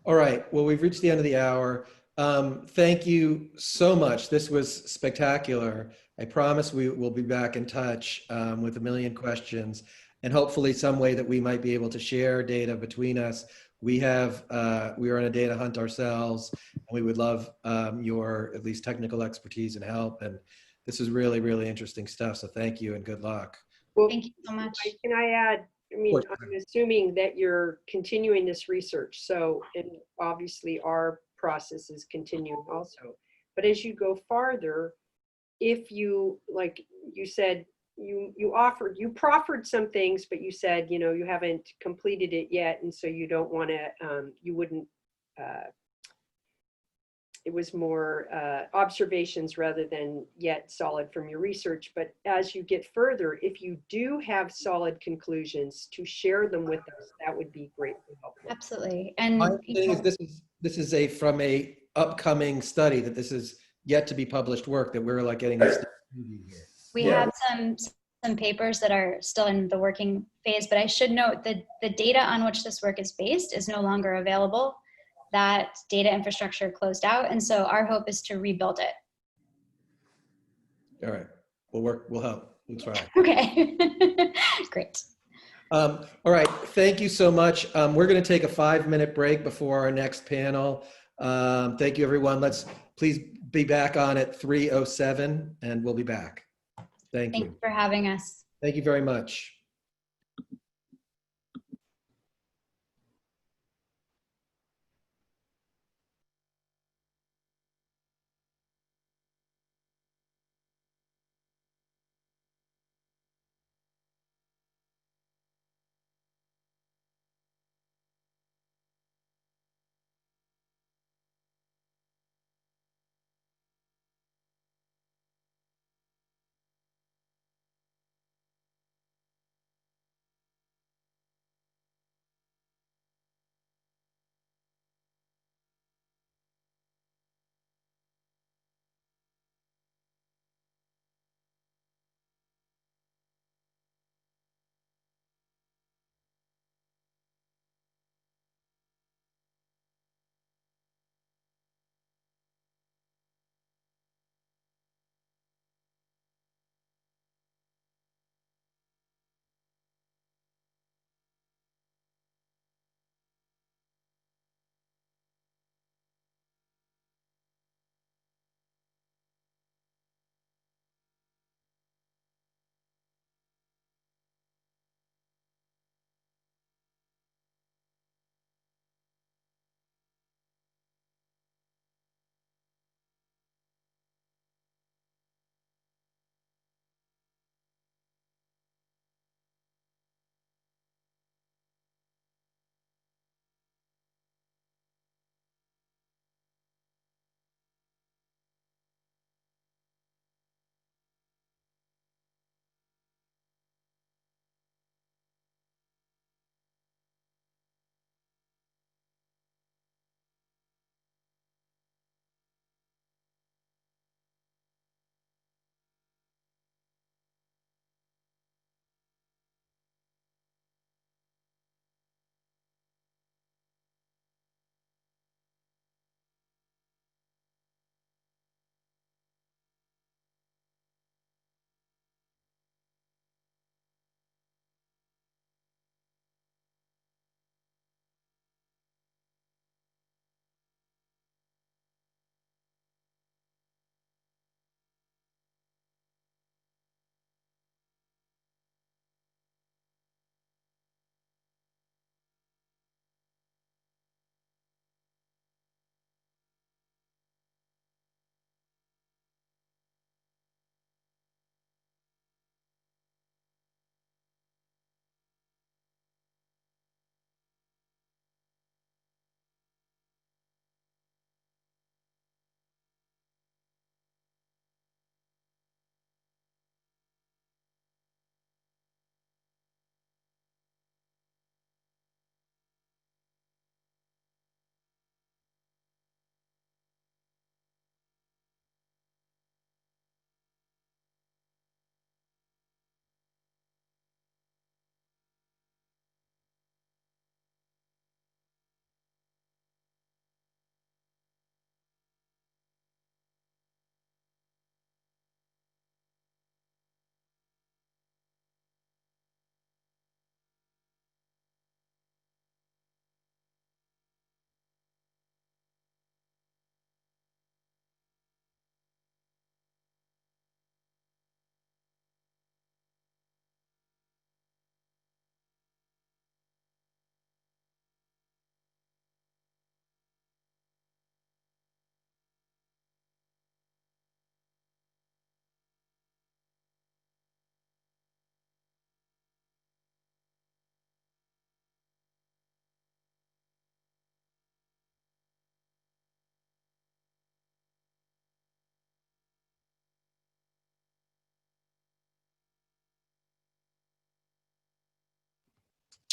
All right, well, we've reached the end of the hour. Thank you so much. This was spectacular. I promise we will be back in touch with a million questions, and hopefully some way that we might be able to share data between us. We are on a data hunt ourselves, and we would love your at least technical expertise and help. And this is really, really interesting stuff. So thank you and good luck. Well, Thank you so much. can I add, I'm assuming that you're continuing this research. So, and obviously our process is continuing also. But as you go farther, if you, like you said, you proffered some things, but you said, you haven't completed it yet. And so you don't want to, you wouldn't, it was more observations rather than yet solid from your research. But as you get further, if you do have solid conclusions, to share them with us, that would be greatly helpful. Absolutely. And My thing is this is from a upcoming study, that this is yet to be published work, that we're like getting this. We Yeah. have some papers that are still in the working phase, but I should note that the data on which this work is based is no longer available. That data infrastructure closed out, and so our hope is to rebuild it. All right, we'll help, we'll try. Okay, great. All right, thank you so much. We're going to take a 5-minute break before our next panel. Thank you, everyone. Let's please be back on at 3:07, and we'll be back. Thank Thank you. you for having us. Thank you very much.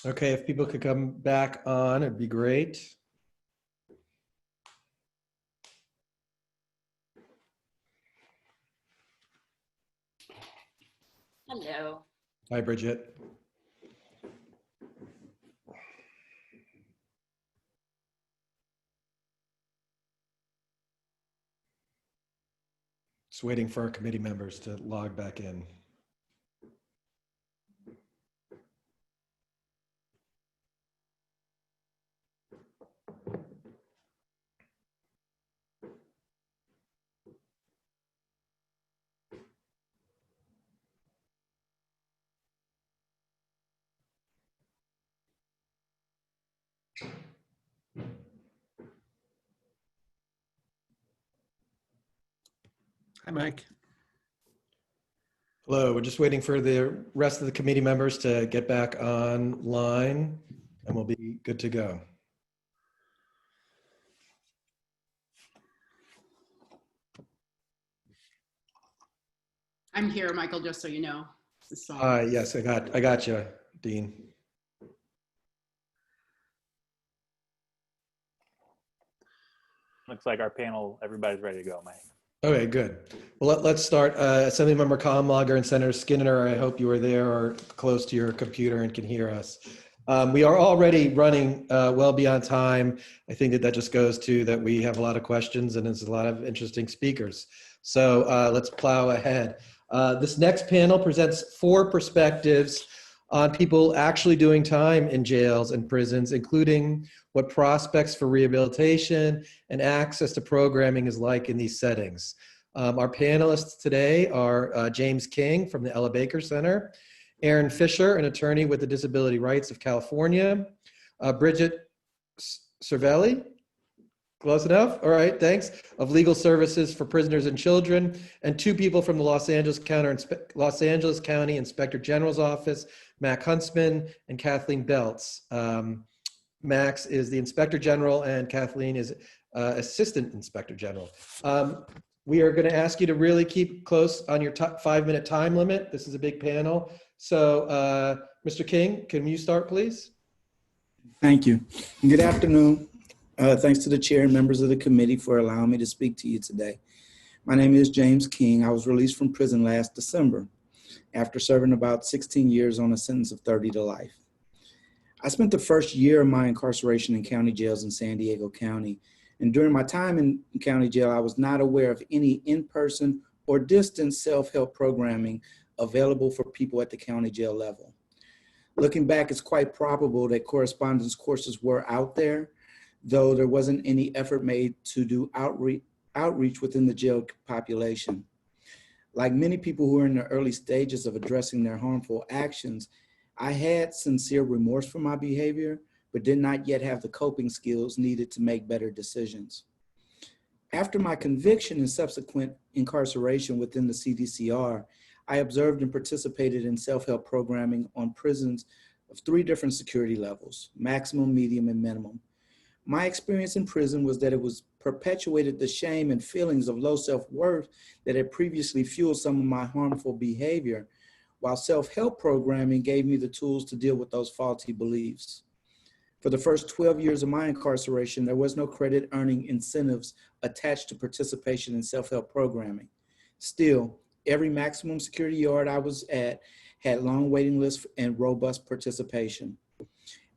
Okay, if people could come back on, it'd be great. Hello. Hi, Bridget. Just waiting for our committee members to log back in. Hi, Mike. Hello, we're just waiting for the rest of the committee members to get back online and we'll be good to go. I'm here, Michael, just so you know. Yes, I got you, Dean. Looks like our panel, everybody's ready to go, Mike. Okay, good. Well, let's start. Assemblymember Comlager and Senator Skinner, I hope you are there or close to your computer and can hear us. We are already running well beyond time. I think that just goes to that we have a lot of questions and there's a lot of interesting speakers. So let's plow ahead. This next panel presents 4 perspectives on people actually doing time in jails and prisons, including what prospects for rehabilitation and access to programming is like in these settings. Our panelists today are James King from the Ella Baker Center, Aaron Fisher, an attorney with the Disability Rights of California, Bridget Cervelli, close enough? All right, thanks. Of Legal Services for Prisoners and Children, and 2 people from the Los Angeles County Inspector General's Office, Mac Huntsman and Kathleen Belts. Max is the Inspector General and Kathleen is Assistant Inspector General. We are going to ask you to really keep close on your 5-minute time limit. This is a big panel. So, Mr. King, can you start, please? Thank you. Good afternoon. Thanks to the chair and members of the committee for allowing me to speak to you today. My name is James King. I was released from prison last December after serving about 16 years on a sentence of 30 to life. I spent the first year of my incarceration in county jails in San Diego County. And during my time in county jail, I was not aware of any in-person or distance self-help programming available for people at the county jail level. Looking back, it's quite probable that correspondence courses were out there, though there wasn't any effort made to do outreach within the jail population. Like many people who are in the early stages of addressing their harmful actions, I had sincere remorse for my behavior, but did not yet have the coping skills needed to make better decisions. After my conviction and subsequent incarceration within the CDCR, I observed and participated in self-help programming on prisons of 3 different security levels: maximum, medium, and minimum. My experience in prison was that it was perpetuated the shame and feelings of low self-worth that had previously fueled some of my harmful behavior, while self-help programming gave me the tools to deal with those faulty beliefs. For the first 12 years of my incarceration, there was no credit earning incentives attached to participation in self-help programming. Still, every maximum security yard I was at had long waiting lists and robust participation.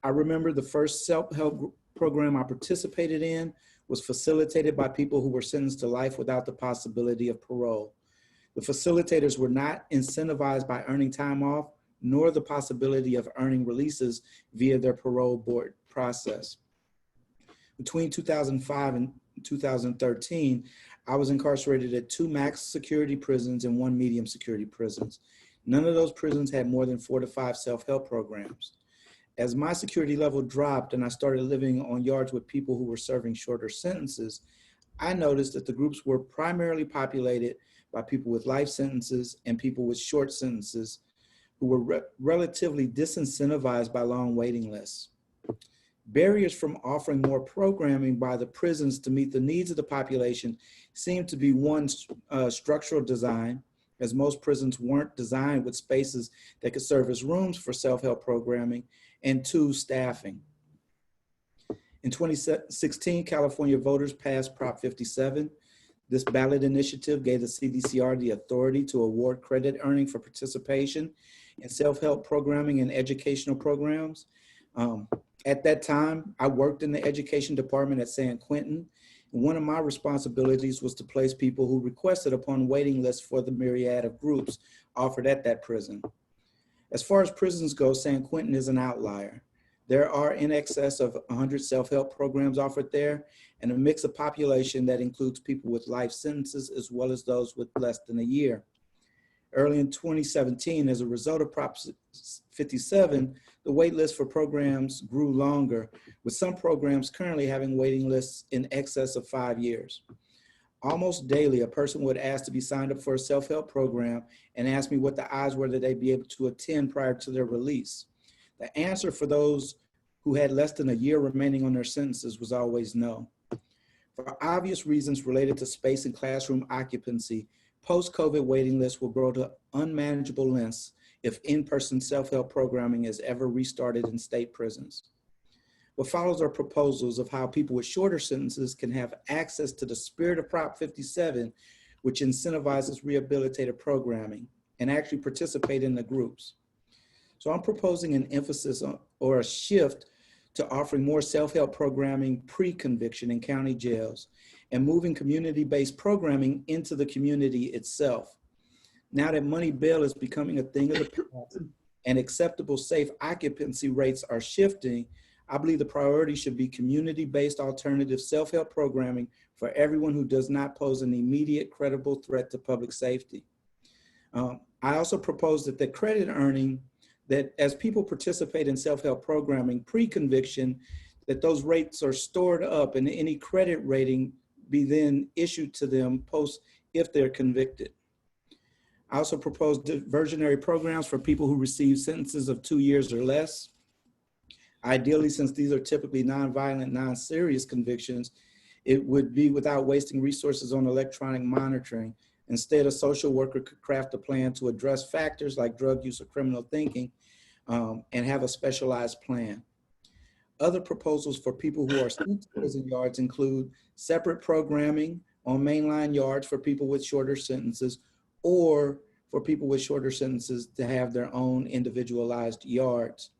I remember the first self-help program I participated in was facilitated by people who were sentenced to life without the possibility of parole. The facilitators were not incentivized by earning time off, nor the possibility of earning releases via their parole board process. Between 2005 and 2013, I was incarcerated at 2 max security prisons and 1 medium security prisons. None of those prisons had more than 4 to 5 self-help programs. As my security level dropped and I started living on yards with people who were serving shorter sentences, I noticed that the groups were primarily populated by people with life sentences and people with short sentences who were relatively disincentivized by long waiting lists. Barriers from offering more programming by the prisons to meet the needs of the population seemed to be one, structural design, as most prisons weren't designed with spaces that could serve as rooms for self-help programming, and 2, staffing. In 2016, California voters passed Prop 57. This ballot initiative gave the CDCR the authority to award credit earning for participation in self-help programming and educational programs. At that time, I worked in the education department at San Quentin. And one of my responsibilities was to place people who requested upon waiting lists for the myriad of groups offered at that prison. As far as prisons go, San Quentin is an outlier. There are in excess of 100 self-help programs offered there, and a mix of population that includes people with life sentences as well as those with less than a year. Early in 2017, as a result of Prop 57, the wait list for programs grew longer, with some programs currently having waiting lists in excess of 5 years. Almost daily, a person would ask to be signed up for a self-help program and ask me what the odds were that they'd be able to attend prior to their release. The answer for those who had less than a year remaining on their sentences was always no. For obvious reasons related to space and classroom occupancy, post-COVID waiting lists will grow to unmanageable lengths if in-person self-help programming is ever restarted in state prisons. What follows are proposals of how people with shorter sentences can have access to the spirit of Prop 57, which incentivizes rehabilitative programming, and actually participate in the groups. So I'm proposing an emphasis on, or a shift to offering more self-help programming pre-conviction in county jails and moving community-based programming into the community itself. Now that money bail is becoming a thing of the past and acceptable safe occupancy rates are shifting, I believe the priority should be community-based alternative self-help programming for everyone who does not pose an immediate credible threat to public safety. I also propose that the credit earning, that as people participate in self-help programming pre-conviction, that those rates are stored up and any credit rating be then issued to them post if they're convicted. I also propose diversionary programs for people who receive sentences of 2 years or less. Ideally, since these are typically non-violent, non-serious convictions, it would be without wasting resources on electronic monitoring. Instead, a social worker could craft a plan to address factors like drug use or criminal thinking and have a specialized plan. Other proposals for people who are sent to prison yards include separate programming on mainline yards for people with shorter sentences, or for people with shorter sentences to have their own individualized yards.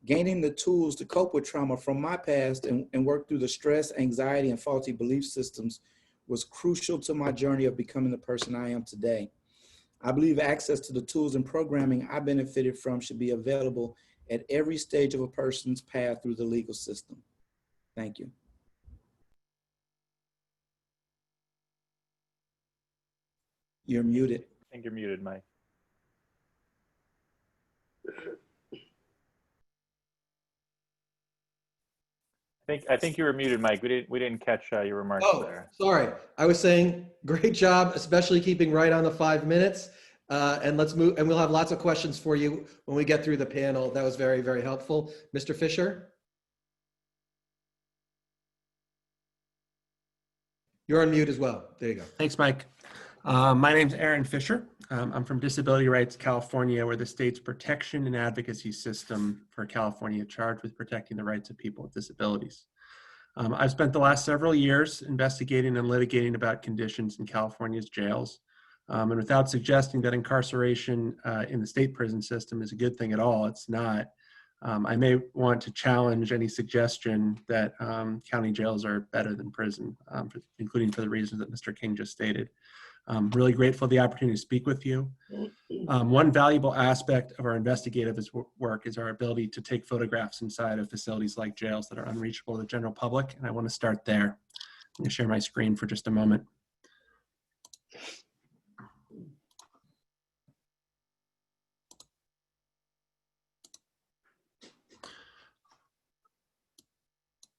Gaining the tools to cope with trauma from my past and work through the stress, anxiety, and faulty belief systems was crucial to my journey of becoming the person I am today. I believe access to the tools and programming I benefited from should be available at every stage of a person's path through the legal system. Thank you. You're muted. I think you're muted, Mike. I think you were muted, Mike. We didn't catch your remarks there. Sorry. I was saying great job, especially keeping right on the 5 minutes. And let's move, and we'll have lots of questions for you when we get through the panel. That was very, very helpful. Mr. Fisher? You're on mute as well. There you go. Thanks, Mike. My name's Aaron Fisher. I'm from Disability Rights California. We're the state's protection and advocacy system for California, charged with protecting the rights of people with disabilities. I've spent the last several years investigating and litigating about conditions in California's jails. And without suggesting that incarceration in the state prison system is a good thing at all, it's not. I may want to challenge any suggestion that county jails are better than prison, including for the reasons that Mr. King just stated. I'm really grateful for the opportunity to speak with you. One valuable aspect of our investigative work is our ability to take photographs inside of facilities like jails that are unreachable to the general public, and I want to start there. I'm going to share my screen for just a moment.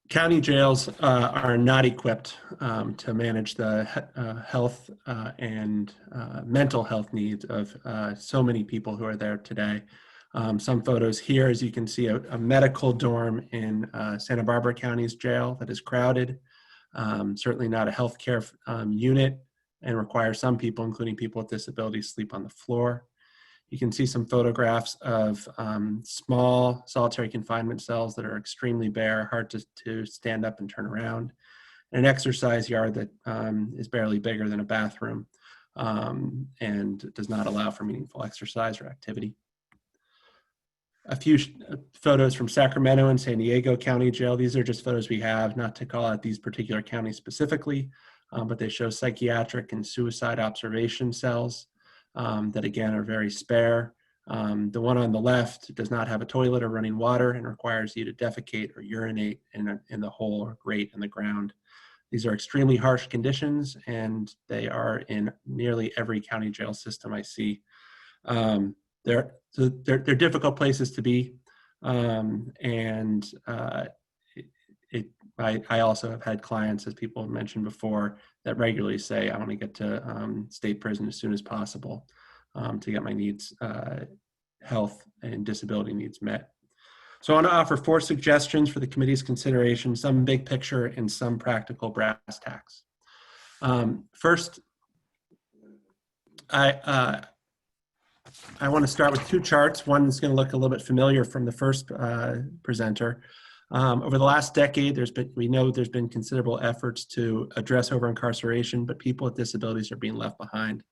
County jails are not equipped to manage the health and mental health needs of so many people who are there today. Some photos here, as you can see, a medical dorm in Santa Barbara County's jail that is crowded. Certainly not a healthcare unit, and requires some people, including people with disabilities, sleep on the floor. You can see some photographs of small solitary confinement cells that are extremely bare, hard to stand up and turn around. and an exercise yard that is barely bigger than a bathroom and does not allow for meaningful exercise or activity. A few photos from Sacramento and San Diego County Jail. These are just photos we have, not to call out these particular counties specifically, but they show psychiatric and suicide observation cells that again are very spare. The one on the left does not have a toilet or running water and requires you to defecate or urinate in the hole or grate in the ground. These are extremely harsh conditions, and they are in nearly every county jail system I see. They're difficult places to be, and I also have had clients, as people have mentioned before, that regularly say, I want to get to state prison as soon as possible to get my needs, health and disability needs met. So I want to offer 4 suggestions for the committee's consideration, some big picture and some practical brass tacks. First, I want to start with 2 charts. One is going to look a little bit familiar from the first presenter. Over the last decade, we know there's been considerable efforts to address over-incarceration, but people with disabilities are being left behind.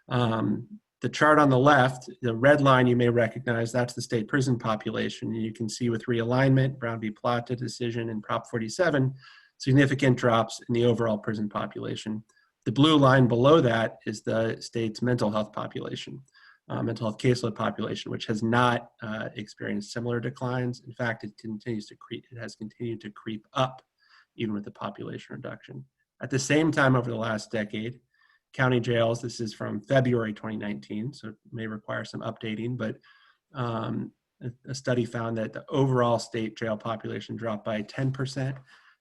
The chart on the left, the red line you may recognize, that's the state prison population. You can see with realignment, Brown v. Plata decision, and Prop 47, significant drops in the overall prison population. The blue line below that is the state's mental health population. Mental health caseload population, which has not experienced similar declines. In fact, it has continued to creep up even with the population reduction. At the same time, over the last decade, county jails, this is from February 2019, so it may require some updating, but a study found that the overall state jail population dropped by 10%.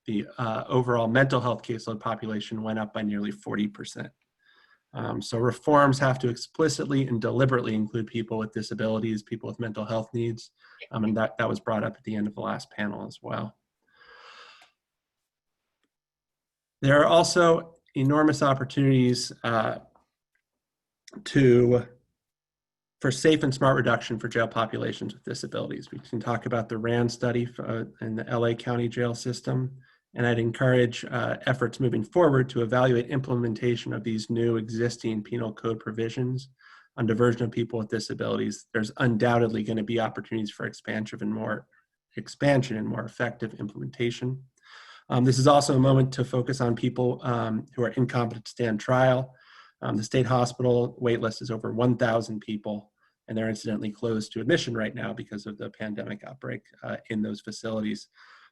The overall mental health caseload population went up by nearly 40%. So reforms have to explicitly and deliberately include people with disabilities, people with mental health needs, and that was brought up at the end of the last panel as well. There are also enormous opportunities for safe and smart reduction for jail populations with disabilities. We can talk about the RAND study in the LA County jail system. And I'd encourage efforts moving forward to evaluate implementation of these new existing penal code provisions on diversion of people with disabilities. There's undoubtedly going to be opportunities for expansion and more effective implementation. This is also a moment to focus on people who are incompetent to stand trial. The state hospital waitlist is over 1,000 people, and they're incidentally closed to admission right now because of the pandemic outbreak in those facilities.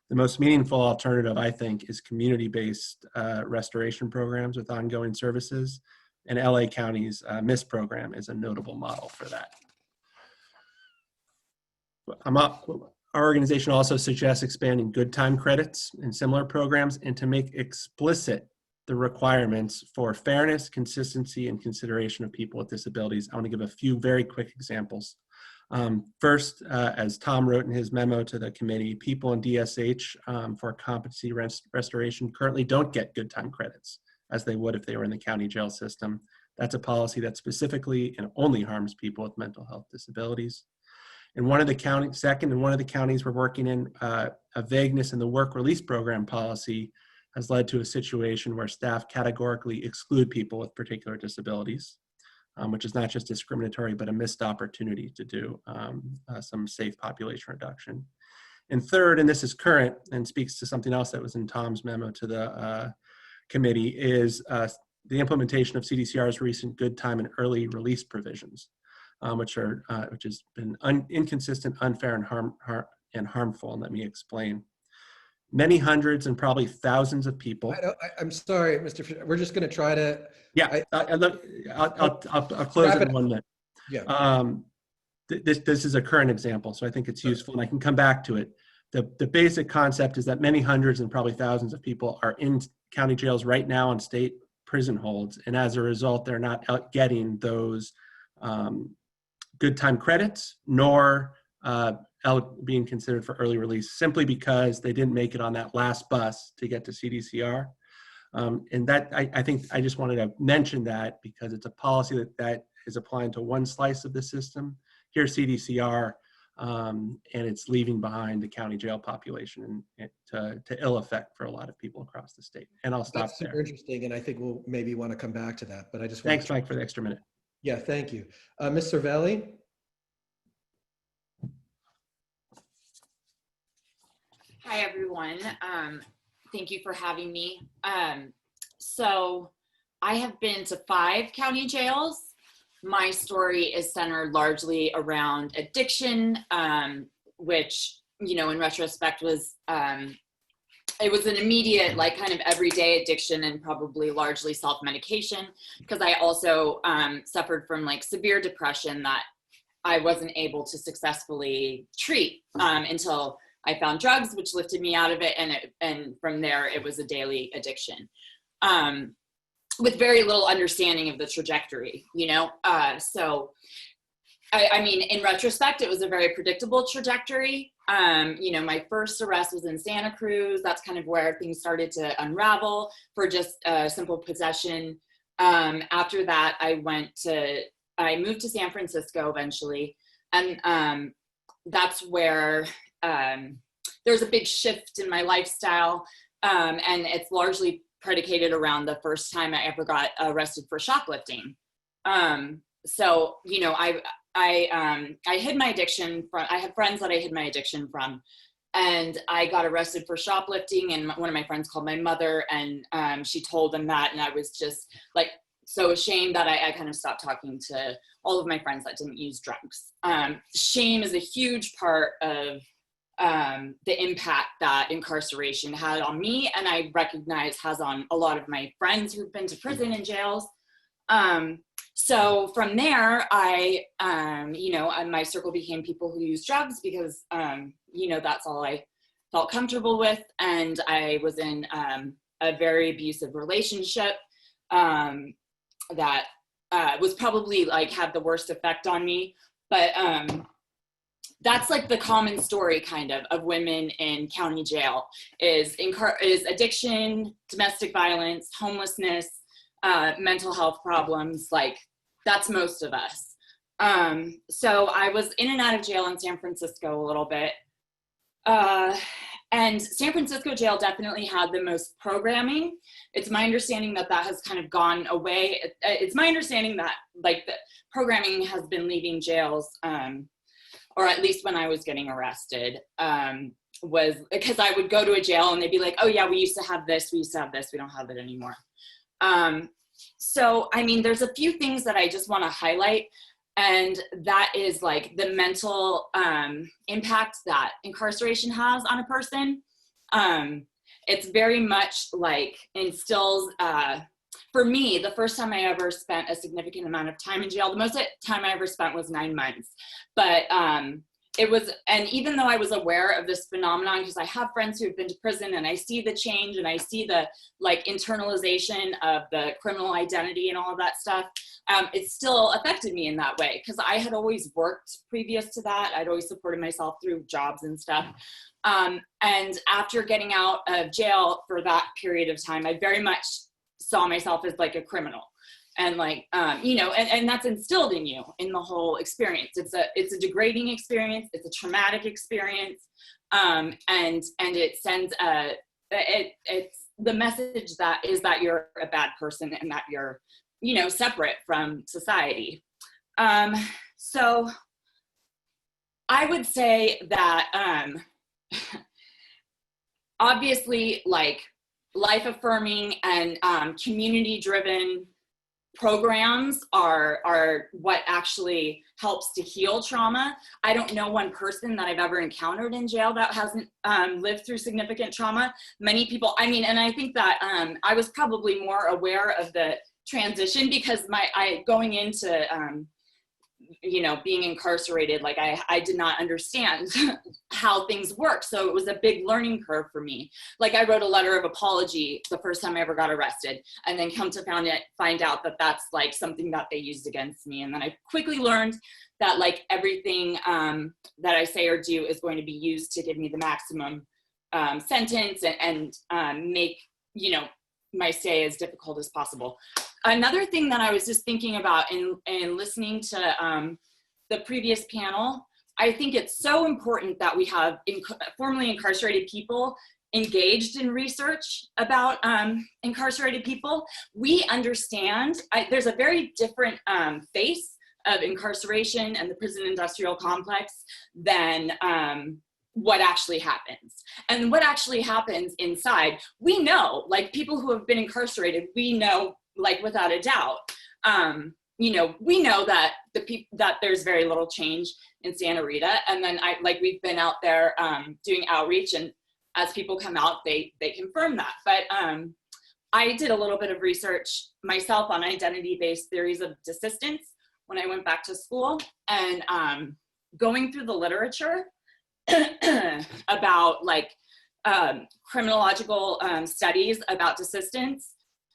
The most meaningful alternative, I think, is community-based restoration programs with ongoing services, and LA County's MISS program is a notable model for that. Our organization also suggests expanding good time credits and similar programs, and to make explicit the requirements for fairness, consistency, and consideration of people with disabilities. I want to give a few very quick examples. First, as Tom wrote in his memo to the committee, people in DSH for competency restoration currently don't get good time credits as they would if they were in the county jail system. That's a policy that specifically and only harms people with mental health disabilities. In one of the counties, in one of the counties we're working in, a vagueness in the work release program policy has led to a situation where staff categorically exclude people with particular disabilities. Which is not just discriminatory, but a missed opportunity to do some safe population reduction. And third, and this is current and speaks to something else that was in Tom's memo to the committee, is the implementation of CDCR's recent good time and early release provisions, which has been inconsistent, unfair, and harmful. And let me explain. Many hundreds and probably thousands of people. I'm sorry, Mr. Fisher. We're just going to try to. Yeah, I'll close in 1 minute. Yeah. This is a current example, so I think it's useful, and I can come back to it. The basic concept is that many hundreds and probably thousands of people are in county jails right now on state prison holds, and as a result, they're not getting those good time credits, nor being considered for early release, simply because they didn't make it on that last bus to get to CDCR. And that, I think I just wanted to mention that because it's a policy that is applying to one slice of the system. Here, CDCR and it's leaving behind the county jail population and to ill effect for a lot of people across the state. And I'll stop That's super there. interesting, and I think we'll maybe want to come back to that, but I just Thanks, Mike, for the extra minute. Yeah, thank you. Ms. Cervelli? Hi, everyone. Thank you for having me. So I have been to 5 county jails. My story is centered largely around addiction, which, you know, in retrospect was, it was an immediate, like, kind of everyday addiction and probably largely self-medication, because I also suffered from, like, severe depression that I wasn't able to successfully treat until I found drugs, which lifted me out of it, and from there it was a daily addiction, with very little understanding of the trajectory, you know. So, I mean, in retrospect, it was a very predictable trajectory. You know, my first arrest was in Santa Cruz. That's kind of where things started to unravel for just simple possession. After that, I moved to San Francisco eventually, and that's where there's a big shift in my lifestyle, and it's largely predicated around the first time I ever got arrested for shoplifting. So, you know, I hid my addiction from, I had friends that I hid my addiction from, and I got arrested for shoplifting, and one of my friends called my mother, and she told them that, and I was just like so ashamed that I kind of stopped talking to all of my friends that didn't use drugs. Shame is a huge part of the impact that incarceration had on me, and I recognize has on a lot of my friends who've been to prison and jails. So from there, you know, my circle became people who use drugs because, you know, that's all I felt comfortable with. And I was in a very abusive relationship that was probably like had the worst effect on me. But that's like the common story kind of women in county jail is addiction, domestic violence, homelessness, mental health problems. Like that's most of us. So I was in and out of jail in San Francisco a little bit. And San Francisco jail definitely had the most programming. It's my understanding that that has kind of gone away. It's my understanding that like the programming has been leaving jails, or at least when I was getting arrested, was because I would go to a jail and they'd be like, oh yeah, we used to have this, we don't have it anymore. So, I mean, there's a few things that I just want to highlight, and that is like the mental impact that incarceration has on a person. It's very much like instills, for me, the first time I ever spent a significant amount of time in jail, the most time I ever spent was 9 months. But it was, and even though I was aware of this phenomenon, because I have friends who have been to prison and I see the change and I see the like internalization of the criminal identity and all of that stuff, it still affected me in that way because I had always worked previous to that. I'd always supported myself through jobs and stuff. And after getting out of jail for that period of time, I very much saw myself as like a criminal. And like, you know, and that's instilled in you in the whole experience. It's a degrading experience. It's a traumatic experience. And it sends it's the message that is that you're a bad person and that you're, you know, separate from society. So I would say that, obviously like life affirming and community driven programs are what actually helps to heal trauma. I don't know one person that I've ever encountered in jail that hasn't lived through significant trauma. Many people, I mean, and I think that I was probably more aware of the transition because going into, you know, being incarcerated, like I did not understand how things work. So it was a big learning curve for me. Like I wrote a letter of apology the first time I ever got arrested, and then come to find out that that's like something that they used against me. And then I quickly learned that like everything that I say or do is going to be used to give me the maximum sentence and make, you know, my stay as difficult as possible. Another thing that I was just thinking about in listening to the previous panel, I think it's so important that we have formerly incarcerated people engaged in research about incarcerated people. We understand, there's a very different face of incarceration and the prison industrial complex than what actually happens. And what actually happens inside, we know, like people who have been incarcerated, we know, like without a doubt, you know, we know that that there's very little change in Santa Rita. And then we've been out there doing outreach, and as people come out, they confirm that. But I did a little bit of research myself on identity-based theories of desistance when I went back to school, and going through the literature about like criminological studies about desistance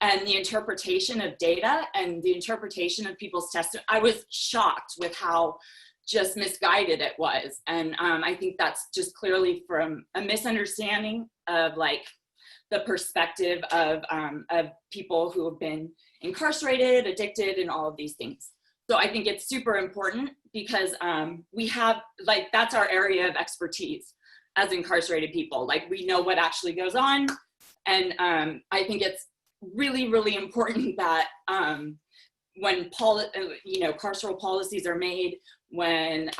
and the interpretation of data and the interpretation of people's testimony, I was shocked with how just misguided it was. And I think that's just clearly from a misunderstanding of like the perspective of people who have been incarcerated, addicted, and all of these things. So I think it's super important because we have, like, that's our area of expertise as incarcerated people. Like, we know what actually goes on. And I think it's really, really important that when carceral policies are made, when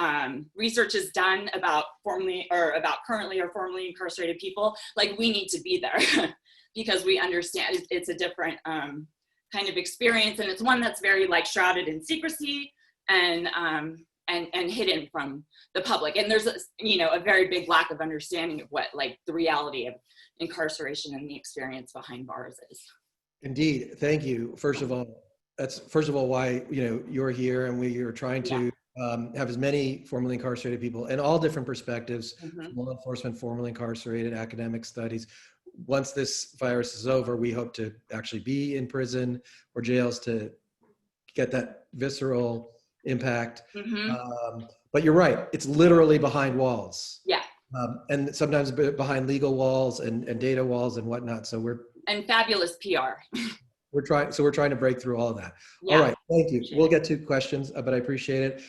research is done about currently or formerly incarcerated people, like, we need to be there because we understand it's a different kind of experience, and it's one that's very like shrouded in secrecy and hidden from the public. And there's a very big lack of understanding of what like the reality of incarceration and the experience behind bars is. Indeed, thank you. First of all, that's why you're here, and we are trying to have as many formerly incarcerated people and all different perspectives, law enforcement, formerly incarcerated, academic studies. Once this virus is over, we hope to actually be in prison or jails to get that visceral impact. But you're right, it's literally behind walls. Yeah. And sometimes behind legal walls and data walls and whatnot. So and fabulous PR. we're trying to break through all of that. Yeah. All right, thank you. We'll get to questions, but I appreciate it.